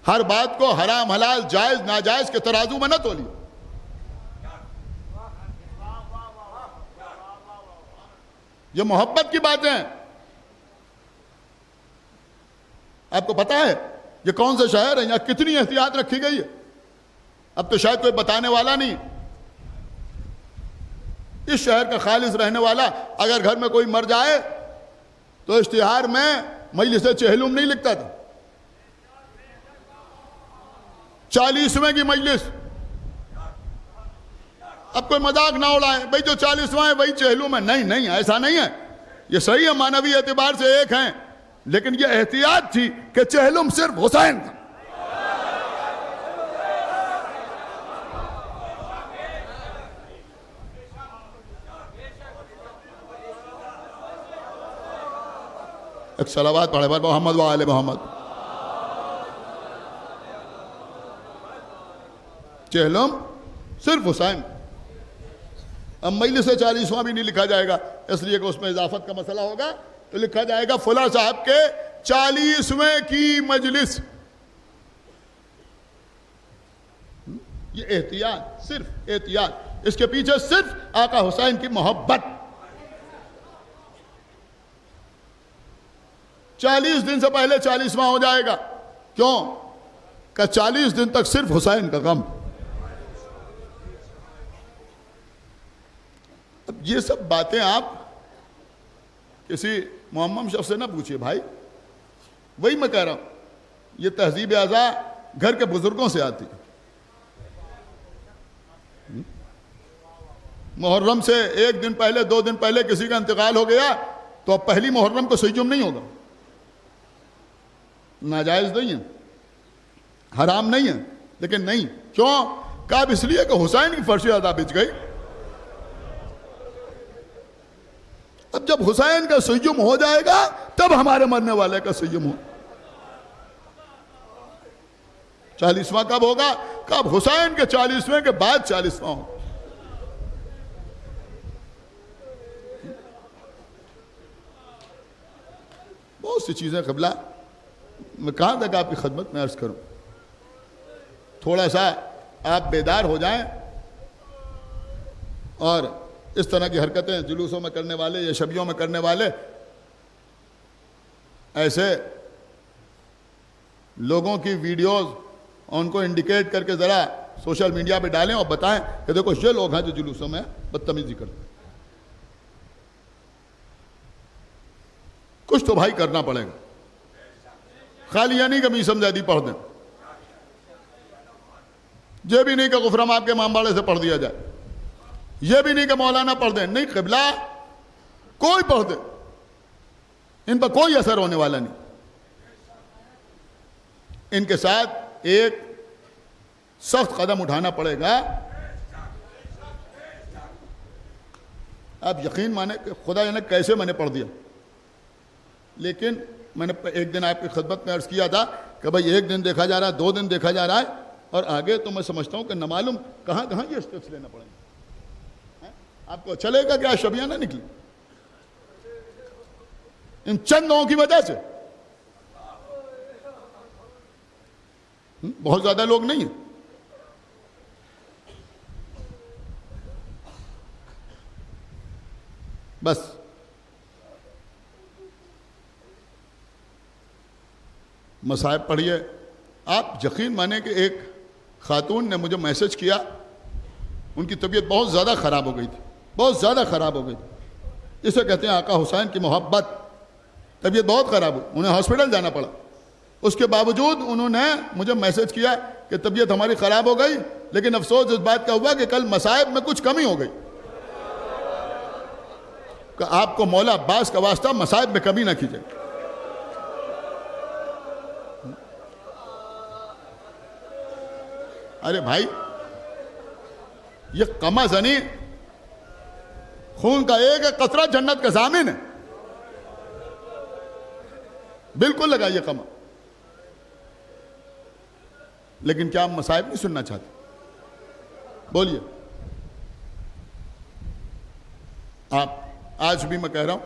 हर बात को हराम हलाल जायज नाजायज के तराजू में न तोलिए। ये मोहब्बत की बातें हैं। आपको पता है ये कौन सा शहर है, यहां कितनी एहतियात रखी गई है? अब तो शायद कोई बताने वाला नहीं। इस शहर का खालिस रहने वाला अगर घर में कोई मर जाए तो इश्तिहार में मजलिस चहलुम नहीं लिखता था। 40वें की मजलिस। अब कोई मजाक ना उड़ाए, भाई जो 40वां है वही चहलुम है। नहीं नहीं, ऐसा नहीं है। ये सही है, मानवीय एतबार से एक हैं, लेकिन ये एहतियात थी कि चहलुम सिर्फ हुसैन था। एक सलावात पढ़े पर मोहम्मद व आले मोहम्मद। चहलुम सिर्फ हुसैन। अब मजलिस 40वां भी नहीं लिखा जाएगा, इसलिए कि उसमें इजाफत का मसला होगा, तो लिखा जाएगा फुला साहब के 40वें की मजलिस। ये एहतियात, सिर्फ एहतियात। इसके पीछे सिर्फ आका हुसैन की मोहब्बत। 40 दिन से पहले 40वां हो जाएगा। क्यों? का 40 दिन तक सिर्फ हुसैन का गम। अब ये सब बातें आप किसी मुअम्मम शख्स से ना पूछिए भाई। वही मैं कह रहा हूं, ये तहजीब आज़ा घर के बुजुर्गों से आती है। मुहर्रम से 1 दिन पहले 2 दिन पहले किसी का इंतकाल हो गया तो अब पहली मुहर्रम को सहीजुम नहीं होगा। नाजायज नहीं है, हराम नहीं है, लेकिन नहीं। क्यों? कब? इसलिए कि हुसैन की फर्श अदा बिच गई। अब जब हुसैन का सहीजुम हो जाएगा तब हमारे मरने वाले का सहीजुम हो। 40वां कब होगा? कब? हुसैन के 40वें के बाद 40वां हो। बहुत सी चीजें क़िबला, मैं कहां तक आपकी खिदमत में अर्ज करूं। थोड़ा सा आप बेदार हो जाएं और इस तरह की हरकतें जुलूसों में करने वाले या शबियों में करने वाले ऐसे लोगों की वीडियोस उनको इंडिकेट करके ज़रा सोशल मीडिया पे डालें और बताएं कि देखो ये लोग हैं जो जुलूसों में बदतमीजी करते हैं। कुछ तो भाई करना पड़ेगा, खाली यानी कि मीसम ज़ैदी पढ़ दें, ये भी नहीं कि गुफरम आपके मामबाड़े से पढ़ दिया जाए, ये भी नहीं कि मौलाना पढ़ दें, नहीं क़िबला कोई पढ़ दे, इन पर कोई असर होने वाला नहीं। इनके साथ एक सख्त कदम उठाना पड़ेगा। आप यकीन माने कि खुदा जाने कैसे मैंने पढ़ दिया, लेकिन मैंने एक दिन आपकी खिदमत में अर्ज़ किया था कि भाई एक दिन देखा जा रहा है, 2 दिन देखा जा रहा है, और आगे तो मैं समझता हूं कि न मालूम कहां कहां ये स्टेप्स लेना पड़ेंगे। आपको चलेगा क्या शबिया ना निकली इन चंद लोगों की वजह से? बहुत ज्यादा लोग नहीं है। बस मसाइब पढ़िए। आप यकीन माने कि एक खातून ने मुझे मैसेज किया, उनकी तबीयत बहुत ज़्यादा ख़राब हो गई थी, बहुत ज़्यादा ख़राब हो गई थी। इसे कहते हैं आका हुसैन की मोहब्बत। तबीयत बहुत ख़राब हुई, उन्हें हॉस्पिटल जाना पड़ा। उसके बावजूद उन्होंने मुझे मैसेज किया कि तबीयत हमारी ख़राब हो गई, लेकिन अफसोस इस बात का हुआ कि कल मसाइब में कुछ कमी हो गई। कि आपको मौला अब्बास का वास्ता मसाइब में कमी ना कीजिए। अरे भाई, ये कमा जनी खून का एक कतरा जन्नत का जामिन है, बिल्कुल लगाइए कमा। लेकिन क्या आप मसाइब नहीं सुनना चाहते? बोलिए। आप आज भी मैं कह रहा हूं,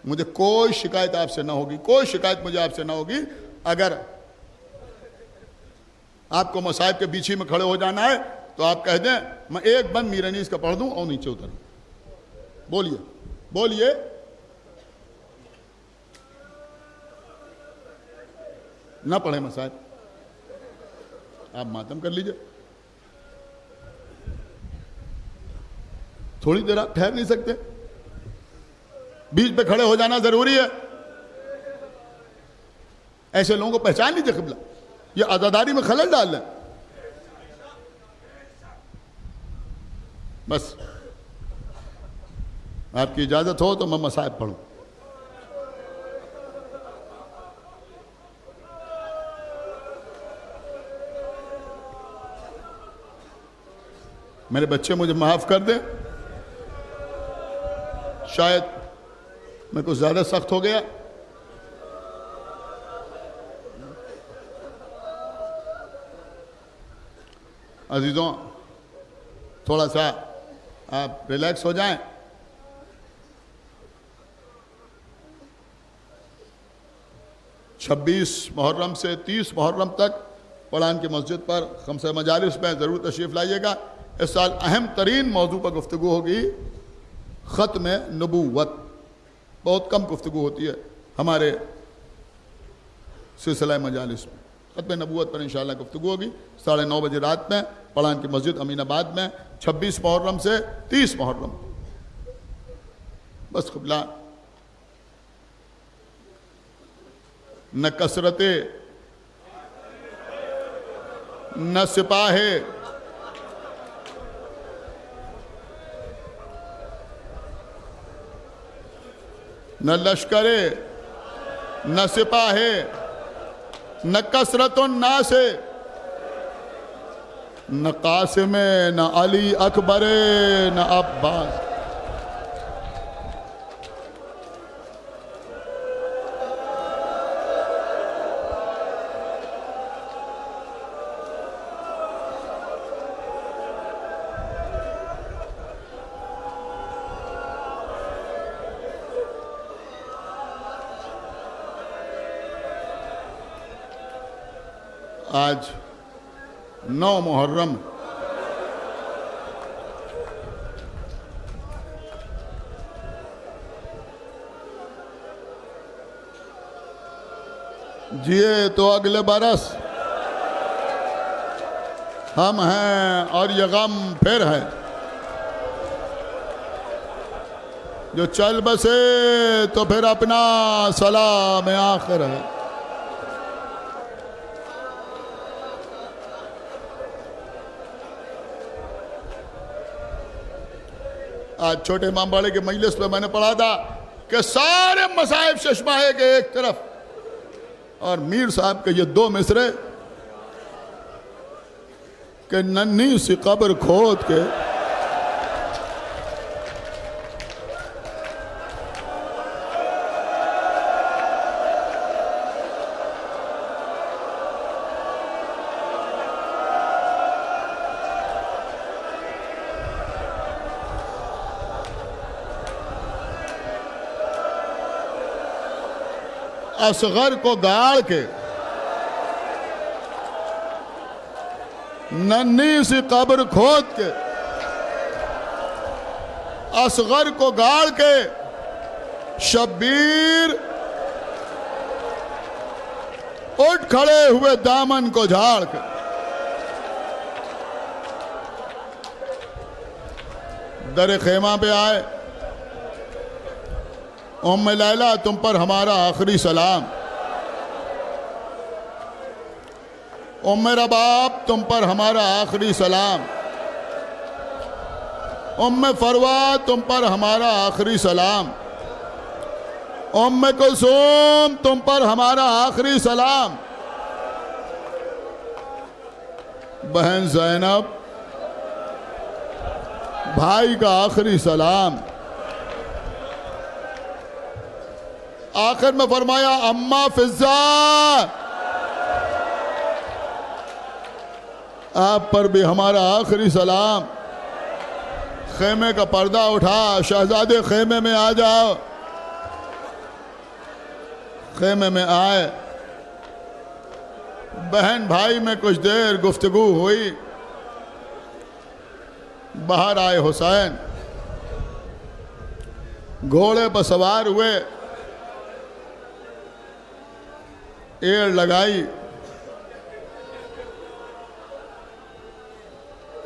मुझे कोई शिकायत आपसे ना होगी, कोई शिकायत मुझे आपसे ना होगी। अगर आपको मसाइब के बीच ही में खड़े हो जाना है तो आप कह दें मैं एक बंद मीरानीस का पढ़ दूं और नीचे उतरूं। बोलिए बोलिए। ना पढ़े मसाइब, आप मातम कर लीजिए। थोड़ी देर आप ठहर नहीं सकते? बीच पे खड़े हो जाना जरूरी है। ऐसे लोगों को पहचान लीजिए। क़िबला ये आज़ादारी में खलल डाल रहे हैं। बस आपकी इजाजत हो तो मैं मसाइब पढ़ूं। मेरे बच्चे मुझे माफ कर दें, शायद मैं कुछ ज्यादा सख्त हो गया। अजीजों, थोड़ा सा आप रिलैक्स हो जाएं। छब्बीस मुहर्रम से 30 मुहर्रम तक पड़ान की मस्जिद पर खमसा मजालिस में ज़रूर तशरीफ़ लाइएगा। इस साल अहम तरीन मौजू पर गुफ्तगू होगी ख़त्म नबूवत। बहुत कम गुफ्तगू होती है हमारे सिलसिला मजालिस में। ख़त्म नबूवत पर इंशाअल्लाह गुफ्तगू होगी 9:30 बजे रात में पड़ान की मस्जिद अमीनाबाद में, 26 मुहर्रम से 30 मुहर्रम। बस क़िबला न कसरते न सिपाहे न लश्करे न सिपाहे न कसरतुन नासे न कासिमे न अली अकबरे न अब्बास। आज 9 मुहर्रम जिए तो अगले बरस हम हैं और ये गम फिर है। जो चल बसे तो फिर अपना सलाम आखिर है। आज छोटे इमाम बाड़े के मजलिस पे मैंने पढ़ा था कि सारे मसाइब चश्माए के एक तरफ और मीर साहब के ये दो मिसरे कि नन्ही सी कब्र खोद के असगर को गाड़ के नन्ही सी कब्र खोद के असगर को गाड़ के शब्बीर उठ खड़े हुए दामन को झाड़ के। दर खेमा पे आए, उम्म लैला तुम पर हमारा आखिरी सलाम, उम्म रबाब तुम पर हमारा आखिरी सलाम, उम्म फरवा तुम पर हमारा आखिरी सलाम, उम्म कुलसूम तुम पर हमारा आखिरी सलाम, बहन ज़ैनब भाई का आखिरी सलाम। आखिर में फरमाया अम्मा फिजा आप पर भी हमारा आखिरी सलाम। खेमे का पर्दा उठा, शहजादे खेमे में आ जाओ। खेमे में आए, बहन भाई में कुछ देर गुफ्तगू हुई। बाहर आए हुसैन, घोड़े पर सवार हुए, एड़ लगाई,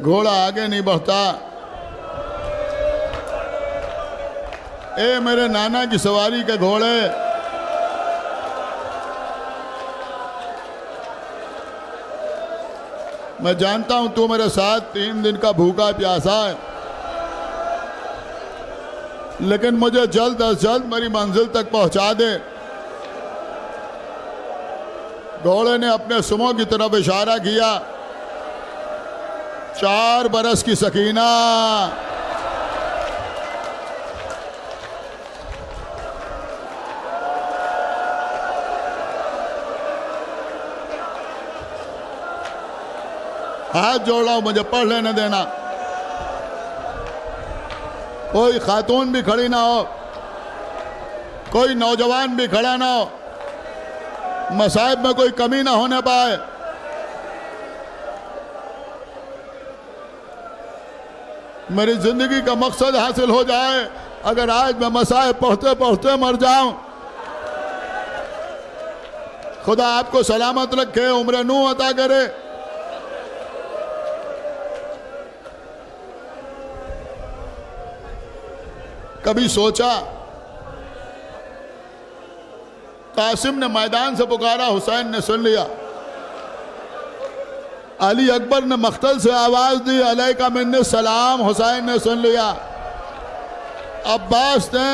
घोड़ा आगे नहीं बढ़ता। ए मेरे नाना की सवारी के घोड़े, मैं जानता हूं तू मेरे साथ 3 दिन का भूखा प्यासा है, लेकिन मुझे जल्द अज जल्द मेरी मंजिल तक पहुंचा दे। घोड़े ने अपने सुमो की तरफ इशारा किया। 4 बरस की सकीना, हाथ जोड़ रहा हूं, मुझे पढ़ लेने देना। कोई खातून भी खड़ी ना हो, कोई नौजवान भी खड़ा ना हो, मसाइब में कोई कमी ना होने पाए। मेरी जिंदगी का मकसद हासिल हो जाए। अगर आज मैं मसाइब पढ़ते पढ़ते मर जाऊं, खुदा आपको सलामत रखे, उम्र नूह अता करे। कभी सोचा, कासिम ने मैदान से पुकारा, हुसैन ने सुन लिया। अली अकबर ने मख्तल से आवाज दी, अलैका मिन्नी सलाम, हुसैन ने सुन लिया। अब्बास ने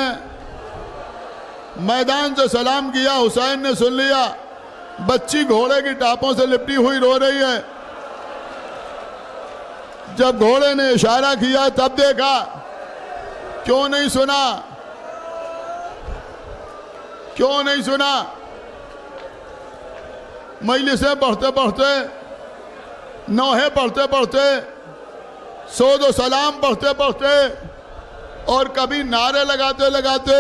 मैदान से सलाम किया, हुसैन ने सुन लिया। बच्ची घोड़े की टापों से लिपटी हुई रो रही है। जब घोड़े ने इशारा किया तब देखा, क्यों नहीं सुना, क्यों नहीं सुना। मजलिसें पढ़ते पढ़ते, नौहे पढ़ते पढ़ते, सोदो सलाम पढ़ते पढ़ते और कभी नारे लगाते लगाते,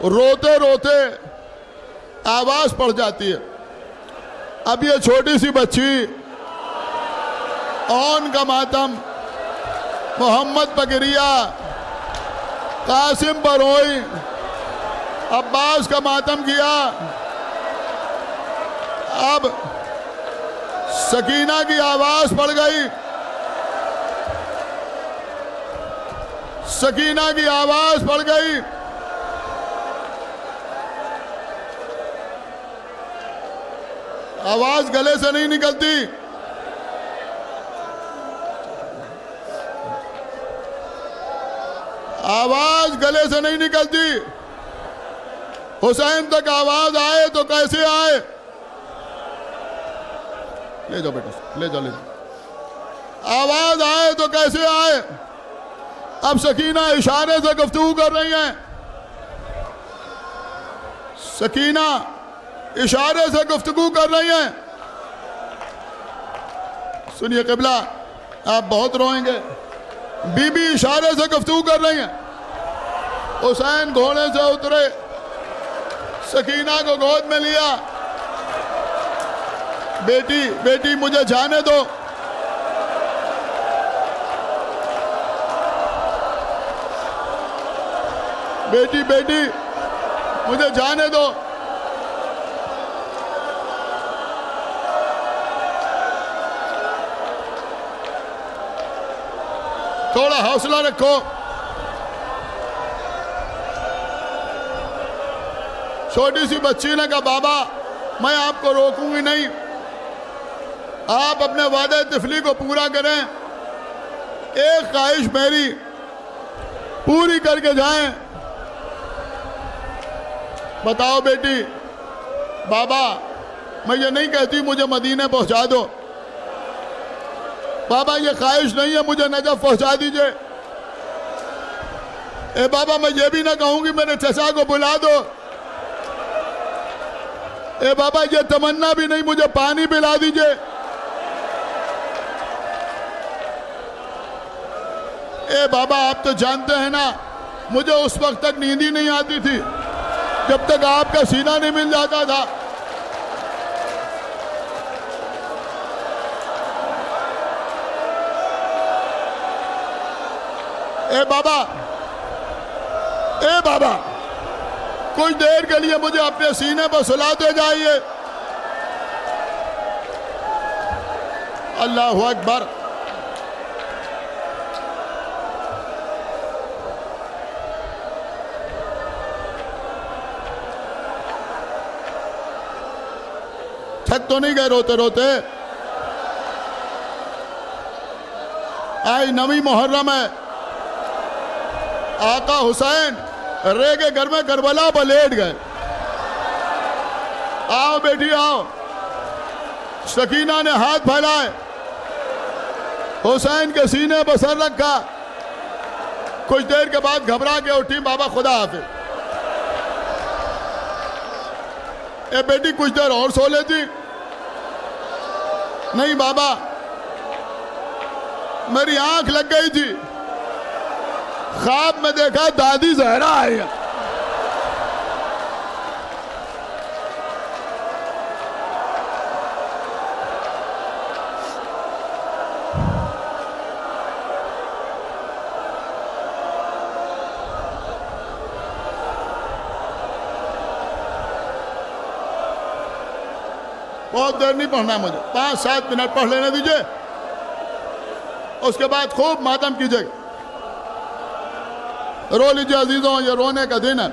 रोते रोते आवाज पड़ जाती है। अब ये छोटी सी बच्ची, औन का मातम, मोहम्मद पगरिया, कासिम पर रोई, अब्बास का मातम किया, अब सकीना की आवाज पड़ गई, सकीना की आवाज पड़ गई। आवाज गले से नहीं निकलती। आवाज गले से नहीं निकलती। हुसैन तक आवाज आए तो कैसे आए? ले जाओ बेटा, ले जाओ, ले जाओ। आवाज आए तो कैसे आए? अब सकीना इशारे से गुफ्तगू कर रही हैं। सकीना इशारे से गुफ्तगू कर रही हैं। सुनिए क़िबला, आप बहुत रोएंगे। बीबी इशारे से गुफ्तगू कर रही हैं। हुसैन घोड़े से उतरे, सकीना को गोद में लिया। बेटी बेटी मुझे जाने दो। बेटी बेटी मुझे जाने दो। थोड़ा हौसला रखो। छोटी सी बच्ची ने कहा, बाबा मैं आपको रोकूंगी नहीं, आप अपने वादे तिफली को पूरा करें। एक ख्वाहिश मेरी पूरी करके जाएं। बताओ बेटी। बाबा मैं ये नहीं कहती मुझे मदीने पहुंचा दो। बाबा ये ख्वाहिश नहीं है, मुझे नजफ पहुंचा दीजिए। ए बाबा मैं ये भी ना कहूंगी मेरे चचा को बुला दो। ए बाबा ये तमन्ना भी नहीं, मुझे पानी पिला दीजिए। ए बाबा आप तो जानते हैं ना, मुझे उस वक्त तक नींद ही नहीं आती थी जब तक आपका सीना नहीं मिल जाता था। ए बाबा कुछ देर के लिए मुझे अपने सीने पर सुलाते जाइए। अल्लाहु अकबर। थक तो नहीं गए रोते रोते? आई नवी मुहर्रम है। आका हुसैन रे के घर में करबला पर लेट गए। आओ बेटी आओ। सकीना ने हाथ फैलाए, हुसैन के सीने पर सर रखा। कुछ देर के बाद घबरा के उठी, बाबा खुदा हाफिज। ए बेटी कुछ देर और सो लेती। नहीं बाबा मेरी आंख लग गई थी, ख्वाब में देखा दादी जहरा आई है। बहुत देर नहीं पढ़ना है मुझे, 5-7 मिनट पढ़ लेने दीजिए, उसके बाद खूब मातम कीजिएगा। रो लीजिए अजीजों, ये रोने का दिन है।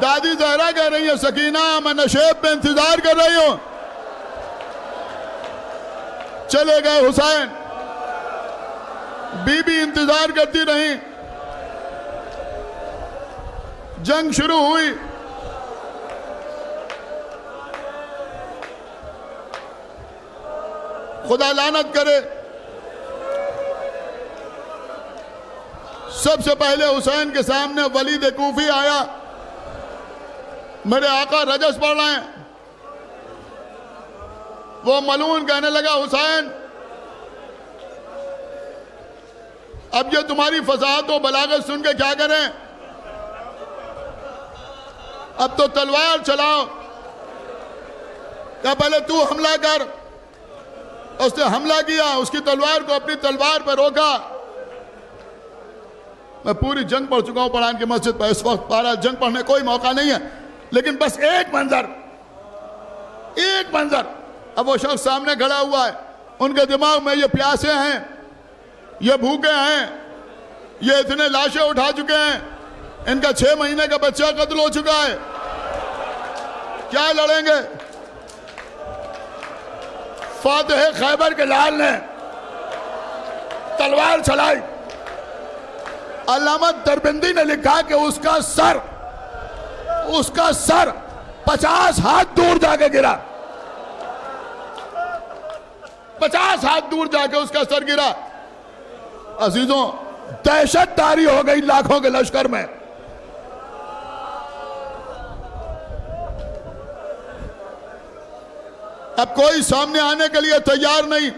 दादी जहरा कह रही है, सकीना मैं नशेब में इंतजार कर रही हूं। चले गए हुसैन, बीबी इंतजार करती रही। जंग शुरू हुई। खुदा लानत करे, सबसे पहले हुसैन के सामने वलीद कूफी आया। मेरे आका रजस पढ़ रहे हैं। वो मलून कहने लगा, हुसैन अब ये तुम्हारी फसाहत और बलागत सुन के क्या करें? अब तो तलवार चलाओ। क्या पहले तू हमला कर। उसने हमला किया, उसकी तलवार को अपनी तलवार पर रोका। मैं पूरी जंग पढ़ चुका हूं कुरान की मस्जिद पर, इस वक्त पारा जंग पढ़ने कोई मौका नहीं है, लेकिन बस एक मंजर एक मंजर। अब वो शख्स सामने खड़ा हुआ है, उनके दिमाग में ये प्यासे हैं, ये भूखे हैं, ये इतने लाशें उठा चुके हैं, इनका 6 महीने का बच्चा कत्ल हो चुका है, क्या लड़ेंगे? फातिह खैबर के लाल ने तलवार चलाई। अल्लामा दरबंदी ने लिखा कि उसका सर 50 हाथ दूर जाके गिरा, 50 हाथ दूर जाके उसका सर गिरा। अजीजों, दहशत तारी हो गई लाखों के लश्कर में। अब कोई सामने आने के लिए तैयार नहीं।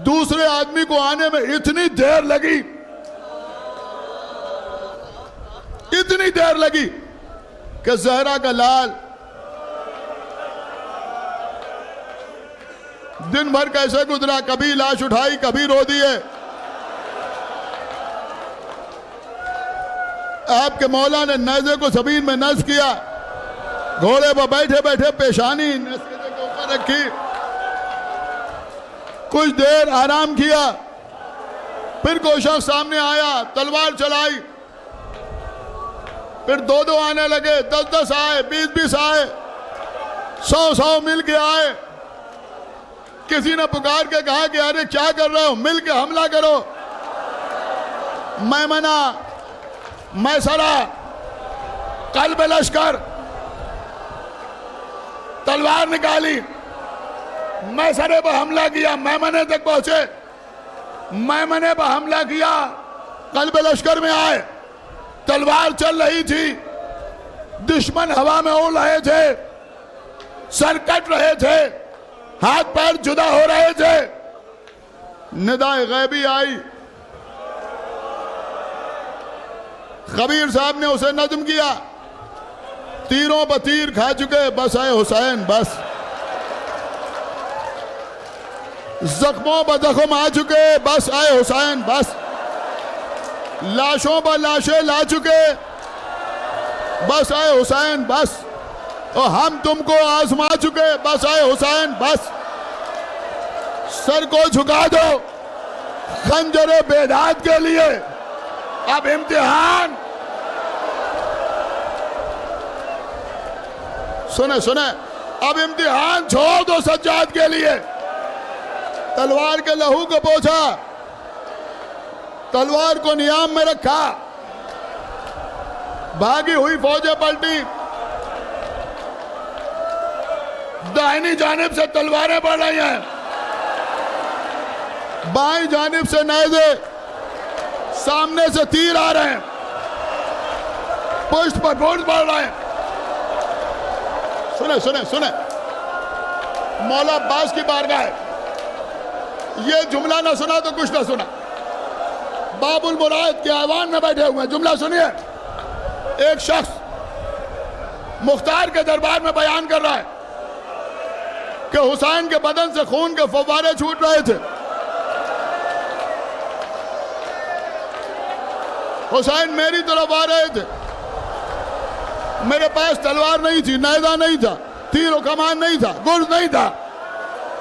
दूसरे आदमी को आने में इतनी देर लगी कि जहरा का लाल दिन भर कैसे गुजरा, कभी लाश उठाई, कभी रो दिए। आपके मौला ने नेज़े को जमीन में नस किया, घोड़े पर बैठे बैठे पेशानी नेज़े के ऊपर रखी, कुछ देर आराम किया, फिर कोई शख्स सामने आया, तलवार चलाई, फिर 2-2 आने लगे, 10-10 आए, 20-20 आए, 100-100 मिल के आए। किसी ने पुकार के कहा कि अरे क्या कर रहे हो, मिल के हमला करो। मैमना, मैसरा, कल्ब लश्कर, तलवार निकाली, मैसरे पर हमला किया, मैमने तक पहुंचे, मैमने पर हमला किया, कल्ब लश्कर में आए, तलवार चल रही थी, दुश्मन हवा में उड़ रहे थे, सर कट रहे थे, हाथ पैर जुदा हो रहे थे। निदाए गैबी आई, खबीर साहब ने उसे नज्म किया, तीरों पर तीर खा चुके, बस आए हुसैन बस। जख्मों पर जख्म आ चुके, बस आए हुसैन बस। लाशों पर लाशें ला चुके, बस आए हुसैन बस। और हम तुमको आजमा चुके, बस आए हुसैन बस। सर को झुका दो खंजर बेदात के लिए, अब इम्तिहान। सुने, अब इम्तिहान छोड़ दो सज्जाद के लिए। तलवार के लहू को पोंछा, तलवार को नियाम में रखा, भागी हुई फौजें पलटी, दाहिनी जानिब से तलवारें बढ़ रही हैं, बाईं जानिब से नेज़े, सामने से तीर आ रहे हैं, पुष्ट पर पुष्ट बढ़ रहे हैं। सुने मौला अब्बास की बारगाह है, ये जुमला ना सुना तो कुछ ना सुना। बाबुल मुराद के ऐवान में बैठे हुए हैं, जुमला सुनिए। एक शख्स मुख्तार के दरबार में बयान कर रहा है कि हुसैन के बदन से खून के फव्वारे छूट रहे थे। हुसैन मेरी तरफ आ रहे थे, मेरे पास तलवार नहीं थी, नेज़ा नहीं था, तीर और कमान नहीं था, गुर्ज नहीं था।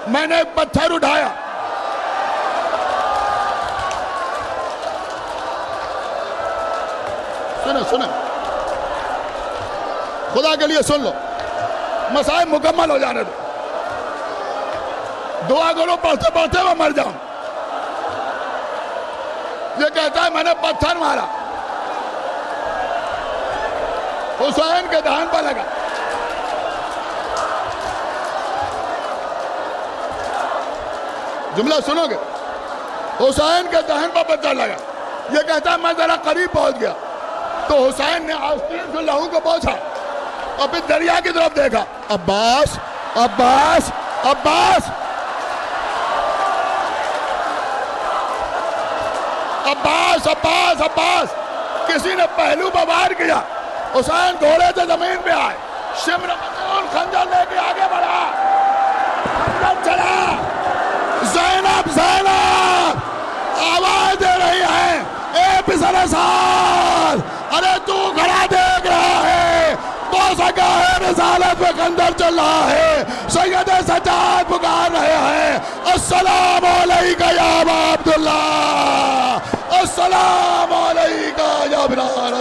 मैंने एक पत्थर उठाया, सुने खुदा के लिए सुन लो, मसाइब मुकम्मल हो जाने दो, दुआ करो पढ़ते पढ़ते मैं मर जाऊं। ये कहता है मैंने पत्थर मारा, हुसैन के दहन पर लगा। जुमला सुनोगे, हुसैन के दहन पर पत्थर लगा। ये कहता है मैं जरा करीब पहुंच गया तो हुसैन ने आस्तीन से लहू को पहुंचा और फिर दरिया की तरफ देखा, अब्बास अब्बास अब्बास अब्बास अब्बास अब्बास। किसी ने पहलू पर वार किया, हुसैन घोड़े से जमीन पे आए, शिम्र खंजर लेके आगे बढ़ा, खंजर चला। ज़ैनब ज़ैनब आवाज दे रही है, ए पिसरे साल, अरे तू खड़ा देख रहा है, तो सका है रिसालत में खंजर चल रहा है। अस्सलाम अलैका या अबा अब्दुल्लाह, अस्सलाम अलैका या बिलाल।